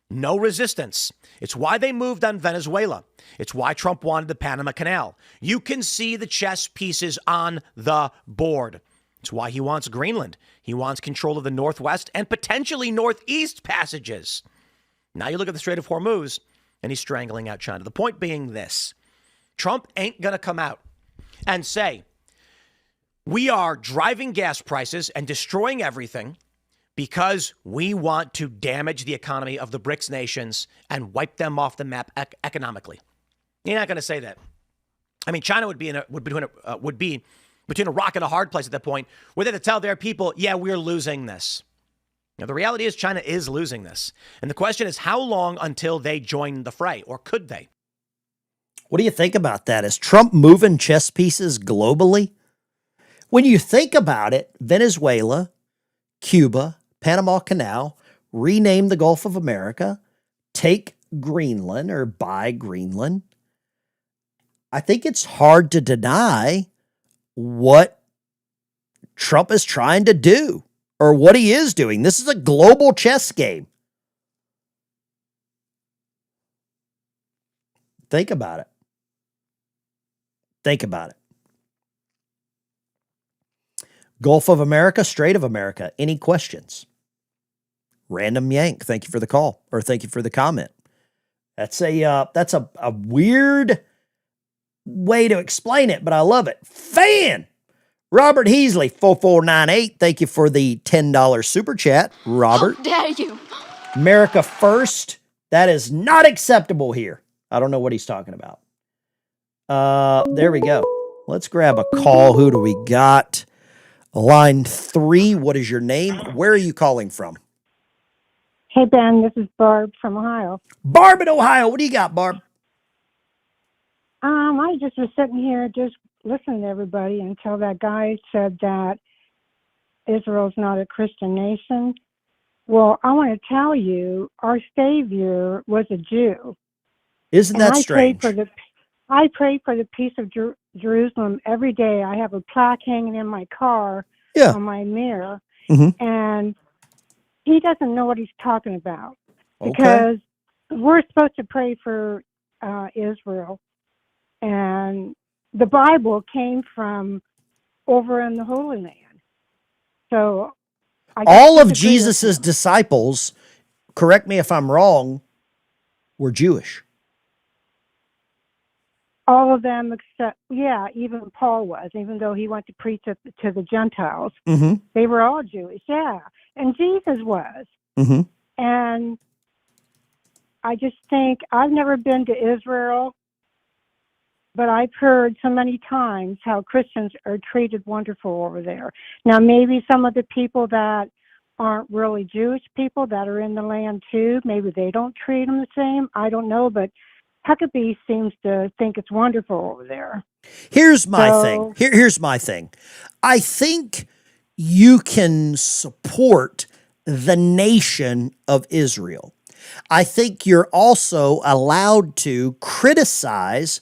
No resistance. It's why they moved on Venezuela. It's why Trump wanted the Panama Canal. You can see the chess pieces on the board. It's why he wants Greenland. He wants control of the Northwest and potentially Northeast passages. Now you look at the Strait of Hormuz, and he's strangling out China. The point being this: Trump ain't going to come out and say, we are driving gas prices and destroying everything because we want to damage the economy of the BRICS nations and wipe them off the map economically. You're not going to say that. I mean, China would be between a rock and a hard place at that point, where they have to tell their people, yeah, we're losing this. Now, the reality is China is losing this. And the question is, how long until they join the fray, or could they? What do you think about that? Is Trump moving chess pieces globally? When you think about it, Venezuela, Cuba, Panama Canal, rename the Gulf of America, take Greenland or buy Greenland. I think it's hard to deny what Trump is trying to do or what he is doing. This is a global chess game. Think about it. Think about it. Gulf of America, Strait of America. Any questions? Random Yank, thank you for the call, or thank you for the comment. That's a weird way to explain it, but I love it. Fan! Robert Heasley, 4498, thank you for the $10 super chat. Robert. How dare you? America first. That is not acceptable here. I don't know what he's talking about. There we go. Let's grab a call. Who do we got? Line 3, what is your name? Where are you calling from? Hey, Ben, this is Barb from Ohio. Barb in Ohio. What do you got, Barb? I just was sitting here just listening to everybody until that guy said that Israel's not a Christian nation. Well, I want to tell you, our Savior was a Jew. Isn't that strange? I pray for the peace of Jerusalem every day. I have a plaque hanging in my car on my mirror. Mm-hmm. And he doesn't know what he's talking about. Okay. Because we're supposed to pray for Israel. And the Bible came from over in the Holy Land. So all of Jesus's disciples, correct me if I'm wrong, were Jewish. All of them except, even Paul was, even though he went to preach to the Gentiles. Mm-hmm. They were all Jewish, and Jesus was. Mm-hmm. And I just think, I've never been to Israel, but I've heard so many times how Christians are treated wonderful over there. Now, maybe some of the people that aren't really Jewish people that are in the land too, maybe they don't treat them the same. I don't know, but Huckabee seems to think it's wonderful over there. Here's my thing. Here's my thing. I think you can support the nation of Israel. I think you're also allowed to criticize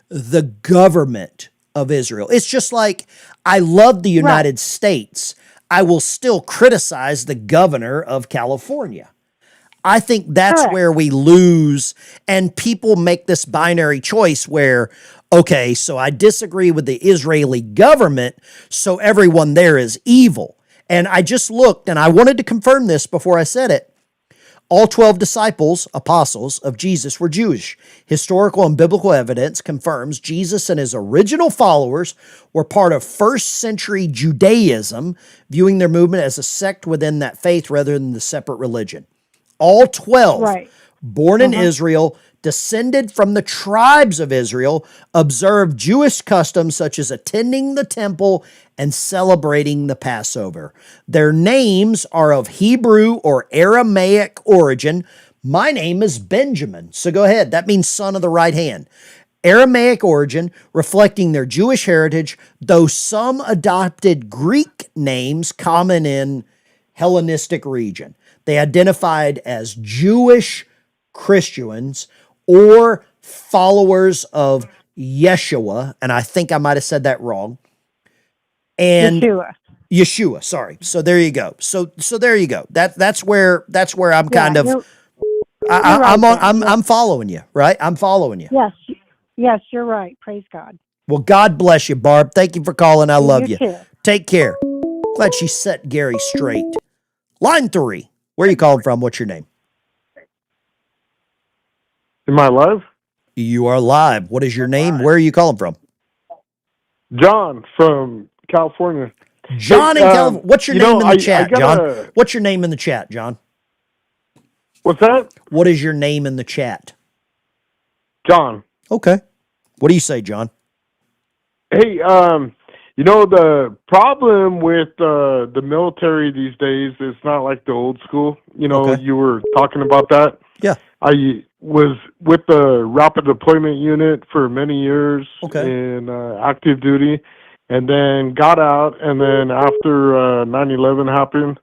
the government of Israel. It's just like I love the United States. I will still criticize the governor of California. I think that's where we lose, and people make this binary choice where, okay, so I disagree with the Israeli government, so everyone there is evil. And I just looked, and I wanted to confirm this before I said it. All 12 disciples, apostles of Jesus, were Jewish. Historical and biblical evidence confirms Jesus and his original followers were part of first century Judaism, viewing their movement as a sect within that faith rather than the separate religion. All 12, born in Israel, descended from the tribes of Israel, observed Jewish customs such as attending the temple and celebrating the Passover. Their names are of Hebrew or Aramaic origin, My name is Benjamin. So go ahead. That means son of the right hand. Aramaic origin, reflecting their Jewish heritage, though some adopted Greek names common in Hellenistic region. They identified as Jewish Christians or followers of Yeshua, and I think I might have said that wrong. And Yeshua, sorry. So there you go. So there you go. That's where I'm kind of I'm following you, right? I'm following you. Yes, you're right. Praise God. Well, God bless you, Barb. Thank you for calling. I love you. Too. Take care. Glad she set Gary straight. Line 3. Where are you calling from? What's your name? Am I live? You are live. What is your name? Where are you calling from? John from California. John in California. What's your name in the chat, John? What's your name in the chat, John? What's that? What is your name in the chat? John. Okay. What do you say, John? Hey, the problem with the military these days is not like the old school. You were talking about that. Yeah. I was with the Rapid Deployment Unit for many years in active duty, and then got out, and then after 9/11 happened,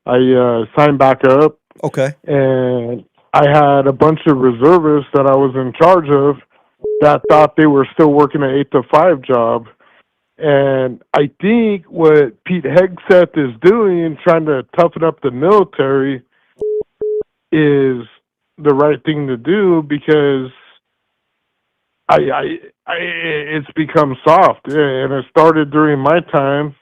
I signed back up. Okay. And I had a bunch of reservists that I was in charge of that thought they were still working an 8 to 5 job. And I think what Pete Hegseth is doing, trying to toughen up the military, is the right thing to do, because it's become soft. And it started during my time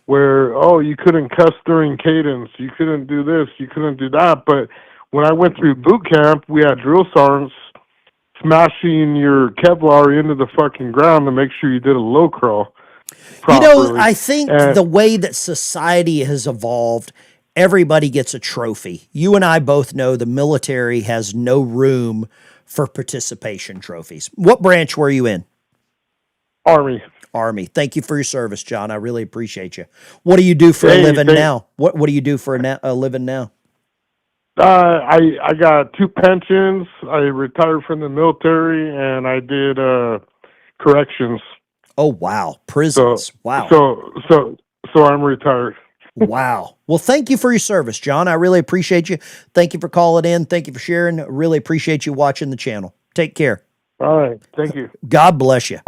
where, you couldn't cuss during cadence, you couldn't do this, you couldn't do that. But when I went through boot camp, we had drill sergeants smashing your Kevlar into the fucking ground to make sure you did a low crawl properly. I think the way that society has evolved, everybody gets a trophy. You and I both know the military has no room for participation trophies. What branch were you in? Army. Thank you for your service, John. I really appreciate you. What do you do for a living now? What do you do for a living now? I got 2 pensions. I retired from the military, and I did corrections. Oh wow, prisons. Wow. So I'm retired. Wow. Well, thank you for your service, John. I really appreciate you. Thank you for calling in. Thank you for sharing. Really appreciate you watching the channel. Take care. All right. Thank you. God bless you.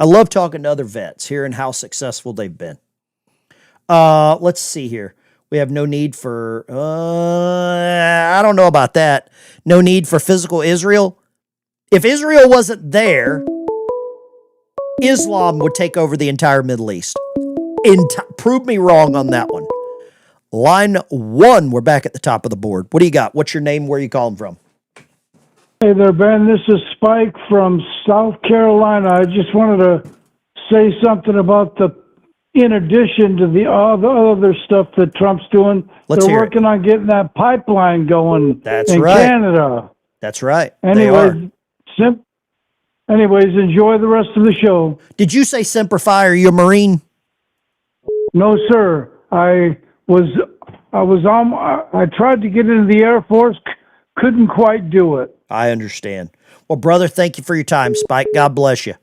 I love talking to other vets, hearing how successful they've been. Let's see here. We have no need for, I don't know about that. No need for physical Israel. If Israel wasn't there, Islam would take over the entire Middle East. Prove me wrong on that one. Line 1, we're back at the top of the board. What do you got? What's your name? Where are you calling from? Hey there, Ben. This is Spike from South Carolina. I just wanted to say something about in addition to the other stuff that Trump's doing, they're working on getting that pipeline going in Canada. That's right. Anyways, enjoy the rest of the show. Did you say Semper Fi? Are you a Marine? No, sir. I tried to get into the Air Force, couldn't quite do it. I understand. Well, brother, thank you for your time, Spike. God bless you.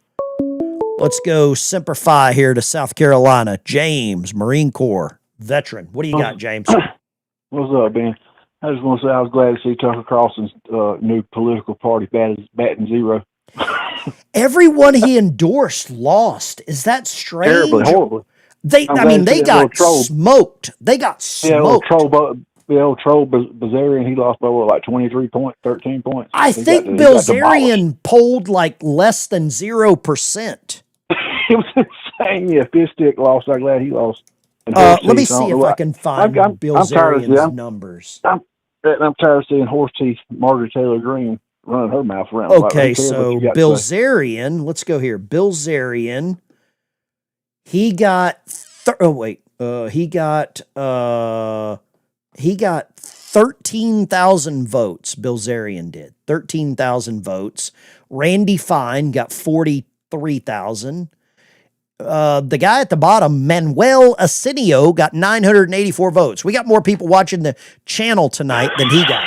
Let's go Semper Fi here to South Carolina. James, Marine Corps veteran. What do you got, James? What's up, Ben? I just want to say I was glad to see Tucker Carlson's new political party batting zero. Everyone he endorsed lost. Is that strange? Terribly, horribly. They got smoked. They got smoked. The old troll Bazarian, he lost by like 23 points, 13 points. I think Bazarian polled like less than 0%. It was insane. Yeah, Fish Stick lost. I'm glad he lost. Let me see if I can find Bazarian's numbers. I'm tired of seeing Horse Teeth Margaret Taylor Greene running her mouth around. Okay, so Bilzerian, let's go here. Bilzerian, he got 13,000 votes. Bilzerian did 13,000 votes. Randy Fine got 43,000. The guy at the bottom, Manuel Asenio, got 984 votes. We got more people watching the channel tonight than he got.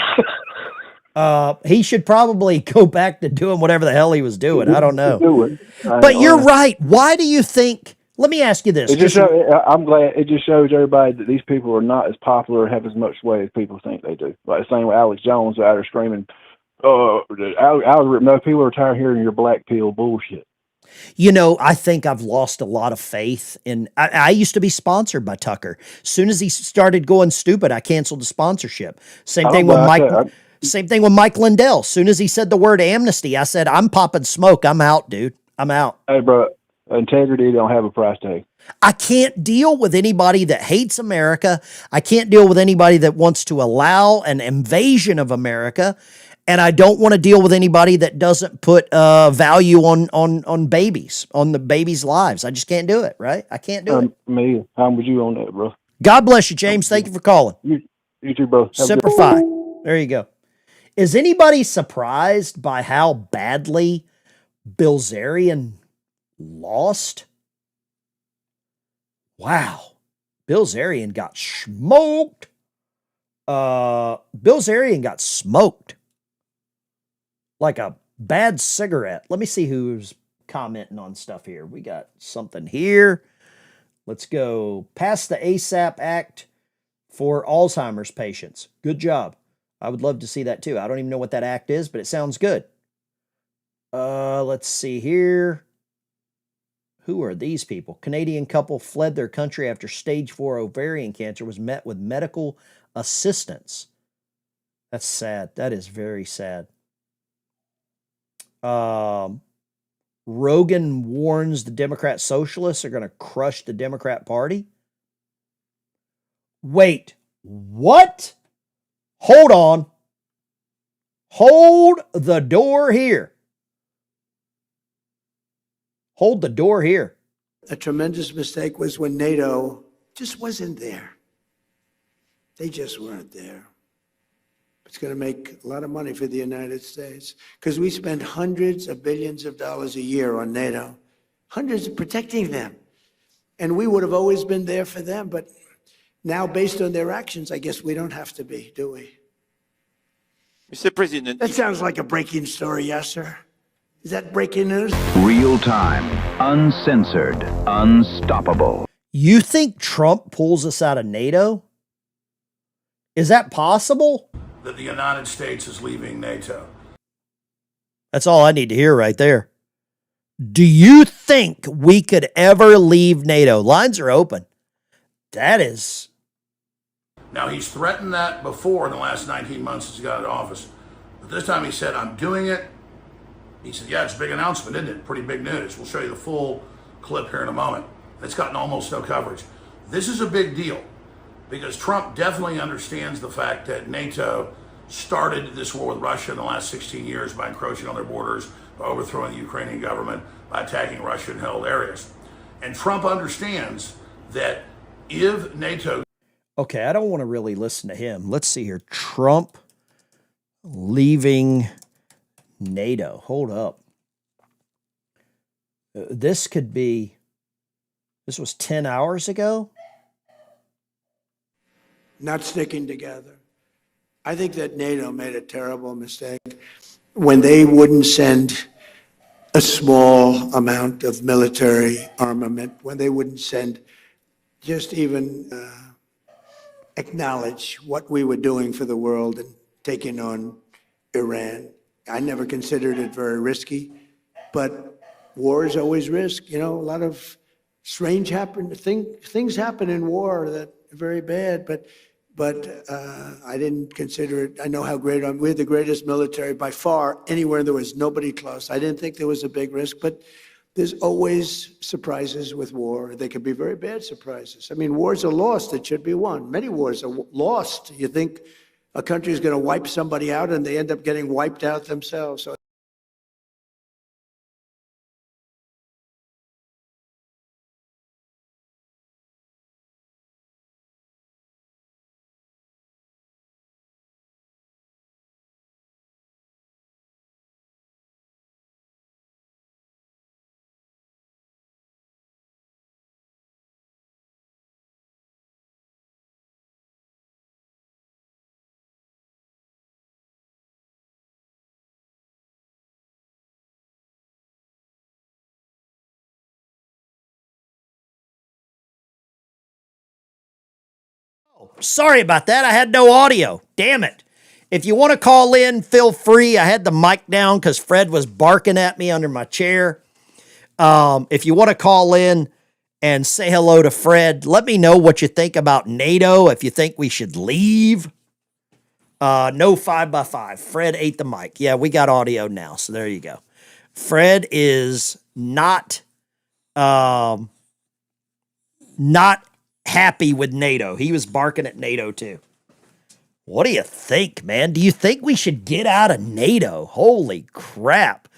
He should probably go back to doing whatever the hell he was doing. I don't know. Do it. But you're right. Why do you think? Let me ask you this. I'm glad it just shows everybody that these people are not as popular or have as much sway as people think they do. Like the same with Alex Jones out there screaming, algorithm. No, people are tired of hearing your black pill bullshit. You know, I think I've lost a lot of faith in. I used to be sponsored by Tucker. As soon as he started going stupid, I canceled the sponsorship. Same thing with Mike. Same thing with Mike Lindell. As soon as he said the word amnesty, I said, "I'm popping smoke. I'm out, dude. I'm out." Hey, bro, integrity don't have a price tag. I can't deal with anybody that hates America. I can't deal with anybody that wants to allow an invasion of America. And I don't want to deal with anybody that doesn't put value on babies, on the babies' lives. I just can't do it, right? I can't do it. Me, I'm with you on that, bro. God bless you, James. Thank you for calling. You too, bro. Semper Fi. There you go. Is anybody surprised by how badly Bilzerian lost? Wow. Bilzerian got smoked. Bilzerian got smoked. Like a bad cigarette. Let me see who's commenting on stuff here. We got something here. Let's go. Pass the ASAP Act for Alzheimer's patients. Good job. I would love to see that too. I don't even know what that act is, but it sounds good. Let's see here. Who are these people? Canadian couple fled their country after stage 4 ovarian cancer was met with medical assistance. That's sad. That is very sad. Rogan warns the Democrat socialists are going to crush the Democrat Party. Wait, what? Hold on. Hold the door here. Hold the door here. A tremendous mistake was when NATO just wasn't there. They just weren't there. It's going to make a lot of money for the United States because we spend hundreds of billions of dollars a year on NATO, hundreds protecting them. And we would have always been there for them. But now, based on their actions, I guess we don't have to be, do we? Mr. President. That sounds like a breaking story, yes, sir. Is that breaking news? Real time, uncensored, unstoppable. You think Trump pulls us out of NATO? Is that possible? That the United States is leaving NATO. That's all I need to hear right there. Do you think we could ever leave NATO? Lines are open. That is. Now, he's threatened that before in the last 19 months since he got into office. But this time he said, I'm doing it. He said, yeah, it's a big announcement, isn't it? Pretty big news. We'll show you the full clip here in a moment. It's gotten almost no coverage. This is a big deal because Trump definitely understands the fact that NATO started this war with Russia in the last 16 years by encroaching on their borders, by overthrowing the Ukrainian government, by attacking Russian-held areas. And Trump understands that if NATO... Okay, I don't want to really listen to him. Let's see here. Trump leaving NATO. Hold up. This could be... This was 10 hours ago? Not sticking together. I think that NATO made a terrible mistake when they wouldn't send a small amount of military armament, when they wouldn't send just even acknowledge what we were doing for the world and taking on Iran. I never considered it very risky, but war is always risk. You know, a lot of strange things happen in war that are very bad, but I didn't consider it. I know how great we're the greatest military by far. Anywhere there was nobody close. I didn't think there was a big risk, but there's always surprises with war. They could be very bad surprises. I mean, wars are lost that should be won. Many wars are lost. You think a country is going to wipe somebody out and they end up getting wiped out themselves. So Sorry about that. I had no audio. Damn it. If you want to call in, feel free. I had the mic down because Fred was barking at me under my chair. If you want to call in and say hello to Fred, let me know what you think about NATO, if you think we should leave. No 5x5. Fred ate the mic. Yeah, we got audio now, so there you go. Fred is not happy with NATO. He was barking at NATO too. What do you think, man? Do you think we should get out of NATO? Holy crap.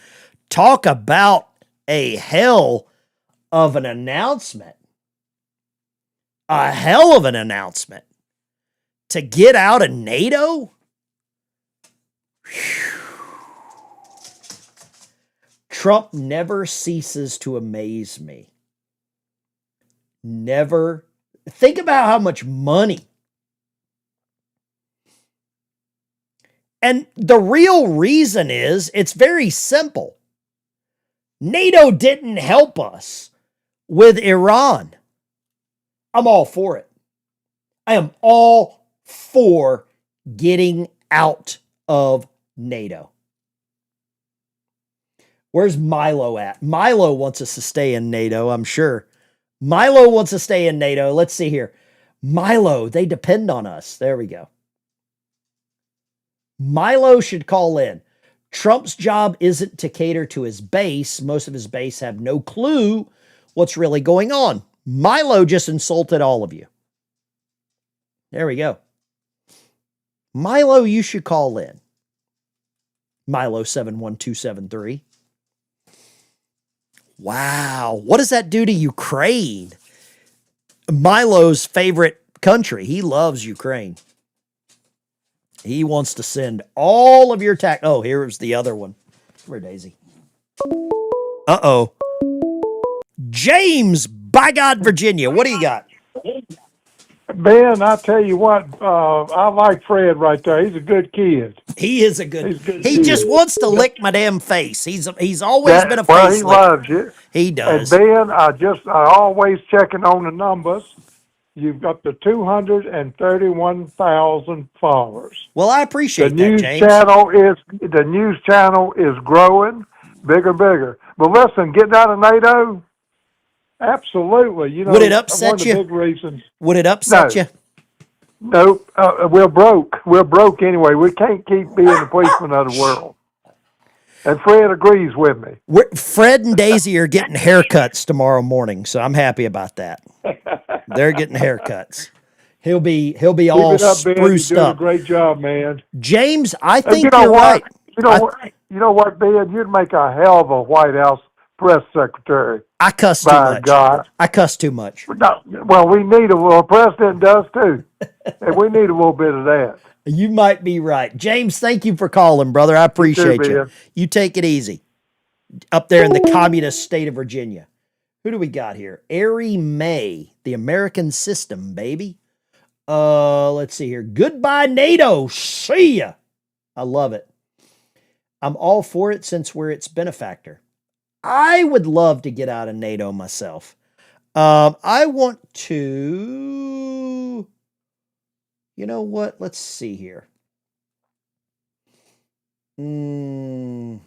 Talk about a hell of an announcement. A hell of an announcement. To get out of NATO? Whew. Trump never ceases to amaze me. Never. Think about how much money. And the real reason is, it's very simple. NATO didn't help us with Iran. I'm all for it. I am all for getting out of NATO. Where's Milo at? Milo wants us to stay in NATO, I'm sure. Milo wants to stay in NATO. Let's see here. Milo, they depend on us. There we go. Milo should call in. Trump's job isn't to cater to his base. Most of his base have no clue what's really going on. Milo just insulted all of you. There we go. Milo, you should call in. Milo 71273. Wow. What does that do to Ukraine? Milo's favorite country. He loves Ukraine. He wants to send all of your tax. Oh, here's the other one. Where Daisy? Uh-oh. James, by God, Virginia. What do you got? Ben, I tell you what, I like Fred right there. He's a good kid. He is a good. He just wants to lick my damn face. He's always been a face Well, he licker. loves you. He does. And Ben, I always checking on the numbers. You've got the 231,000 followers. Well, I appreciate the that, news James. The news channel is growing, bigger, bigger. But listen, getting out of NATO, absolutely. You know, Would it upset one of the you? big reasons. Would it upset you? Nope. We're broke. We're broke anyway. We can't keep being the policeman of the world. And Fred agrees with me. Fred and Daisy are getting haircuts tomorrow morning, so I'm happy about that. They're getting haircuts. He'll be all Keep it up, Ben. You're spruced doing up. a great job, man. James, I Hey, think you're right. You know what, Ben? You'd make a hell of a White House press secretary. I cuss too By much. God. I cuss too much. No, well, we need the president does too. And we need a little bit of that. You might be right. James, thank you for calling, brother. I appreciate you. Ben. You take it easy. Up there in the communist state of Virginia. Who do we got here? Ari May, the American system, baby. Let's see here. Goodbye, NATO. See ya. I love it. I'm all for it since we're its benefactor. I would love to get out of NATO myself. I want to... You know what? Let's see here. I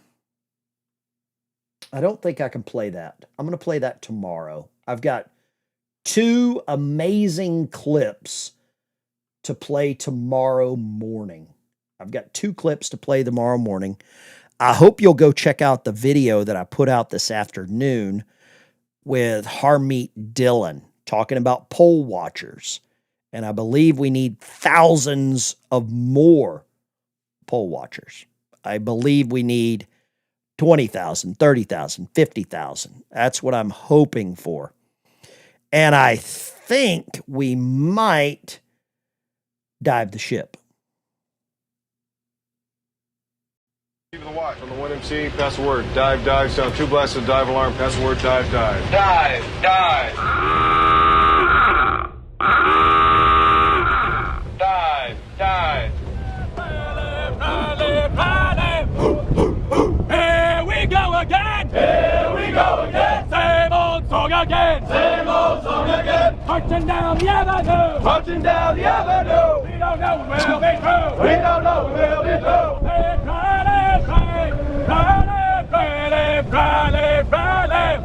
don't think I can play that. I'm going to play that tomorrow. I've got 2 amazing clips to play tomorrow morning. I've got 2 clips to play tomorrow morning. I hope you'll go check out the video that I put out this afternoon with Harmeet Dillon talking about poll watchers. And I believe we need thousands of more poll watchers. I believe we need 20,000, 30,000, 50,000. That's what I'm hoping for. And I think we might dive the ship. Keep the watch on the 1MC, pass the word. Dive, dive, sound 2 blasts of dive alarm, pass the word, dive, dive. Dive, dive. Dive, dive. Here we go again! Here we go again! Same old song again! Same old song again! Marching down the avenue. Marching down the avenue. We don't know when we'll be through. We don't know when we'll be through. Live, live, live, live, live, live, live.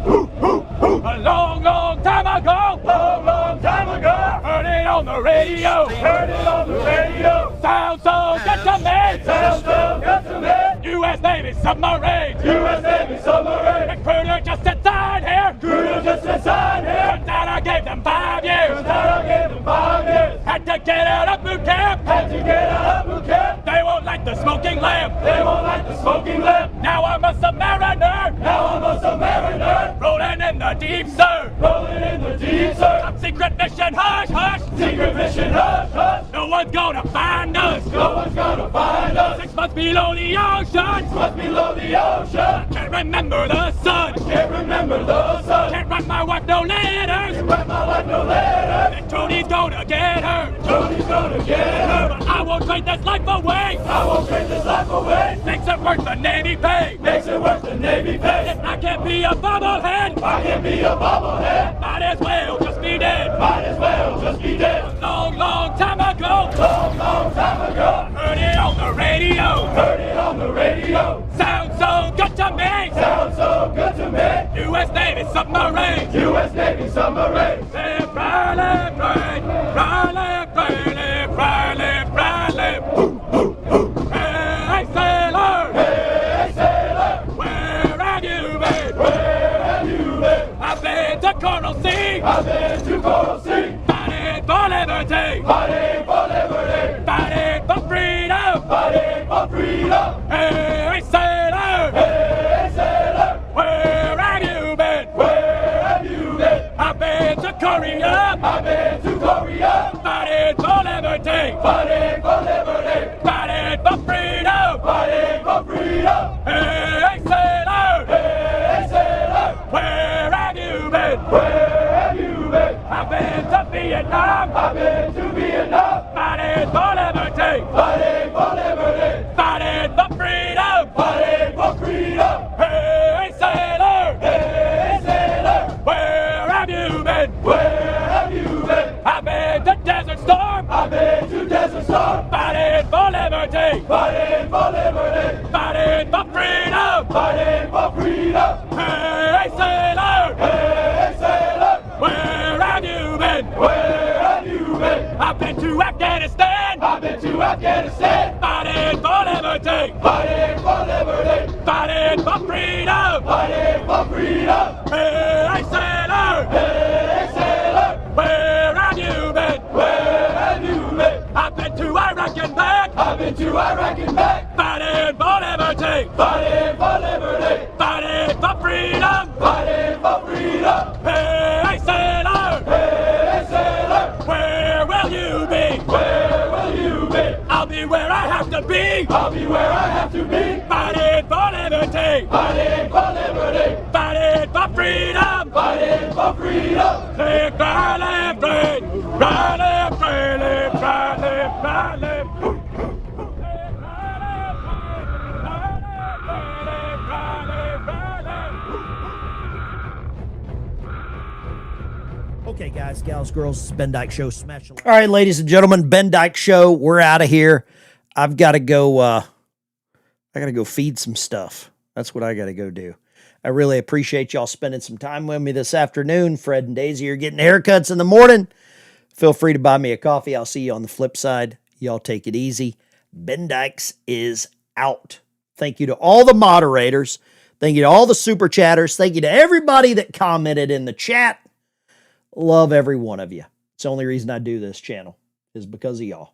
A long, long time ago. Long, long time ago. Heard it on the radio. Heard it on the radio. Sounds so good to me. Sounds so good to me. U.S. Navy submarine. U.S. Navy submarine. Recruiter just inside here. Recruiter just inside here. Turns out I gave them 5 years. Turns out I gave them 5 years. Had to get out of boot camp. Had to get out of boot camp. They won't light the smoking lamp. They won't light the smoking lamp. Now I'm a submariner. Now I'm a submariner. Rolling in the deep, sir. Rolling in the deep, sir. Top secret mission, hush, hush. Secret mission, hush, hush. No one's gonna find us. No one's gonna find us. 6 months below the ocean. 6 months below the ocean. I can't remember the sun. I can't remember the sun. Can't write my wife no letters. Can't write my wife no letters. And Tony's gonna get her. Tony's gonna get her. But I won't trade this life away. I won't trade this life away. Makes it worth the Navy pay. Makes it worth the Navy pay. I can't be a bobblehead. I can't be a bobblehead. Might as well just be dead. Might as well just be dead. A long, long time ago. Long, long time ago. Heard it on the radio. Heard it on the radio. Sounds so good to me. Sounds so good to me. U.S. Navy submarine. U.S. Navy submarine. Live, fly, live, fly. Fly, live, fly, live, fly, live, fly, live. Hey, sailor. Hey, sailor. Where have you been? Where have you been? I've been to Coral Sea. I've been to Coral Sea. Fighting for liberty. Fighting for liberty. Fighting for freedom. Fighting for freedom. Hey, sailor. Hey, sailor. Where have you been? Where have you been? I've been to Korea. I've been to Korea. Fighting for liberty. Fighting for liberty. Fighting for freedom. Fighting for freedom. Hey, sailor. Hey, sailor. Where have you been? Where have you been? I've been to Vietnam. I've been to Vietnam. Fighting for liberty. Fighting for liberty. Fighting for freedom. Fighting for freedom. Hey, sailor. Hey, sailor. Where have you been? Where have you been? I've been to Desert Storm. I've been to Desert Storm. Fighting for liberty. Fighting for liberty. Fighting for freedom. Fighting for freedom. Hey, sailor. Hey, sailor. Where have you been? Where have you been? I've been to Afghanistan. I've been to Afghanistan. Fighting for liberty. Fighting for liberty. Fighting for freedom. Fighting for freedom. Hey, sailor. Hey, sailor. Where have you been? Where have you been? I've been to Iraq and back. I've been to Iraq and back. Fighting for liberty. Fighting for liberty. Fighting for freedom. Fighting for freedom. Hey, sailor. Hey, sailor. Where will you be? Where will you be? I'll be where I have to be. I'll be where I have to be. Fighting for liberty. Fighting for liberty. Fighting for freedom. Fighting for freedom. Live, fly, live, free. Fly, live, free. Live, fly, live, fly, live. Okay, guys, gals, girls, it's Ben Dykes Show. Smash. All right, ladies and gentlemen, Ben Dykes Show. We're out of here. I've got to go. I got to go feed some stuff. That's what I got to go do. I really appreciate y'all spending some time with me this afternoon. Fred and Daisy are getting haircuts in the morning. Feel free to buy me a coffee. I'll see you on the flip side. Y'all take it easy. Ben Dykes is out. Thank you to all the moderators. Thank you to all the super chatters. Thank you to everybody that commented in the chat. Love every one of you. It's the only reason I do this channel is because of y'all.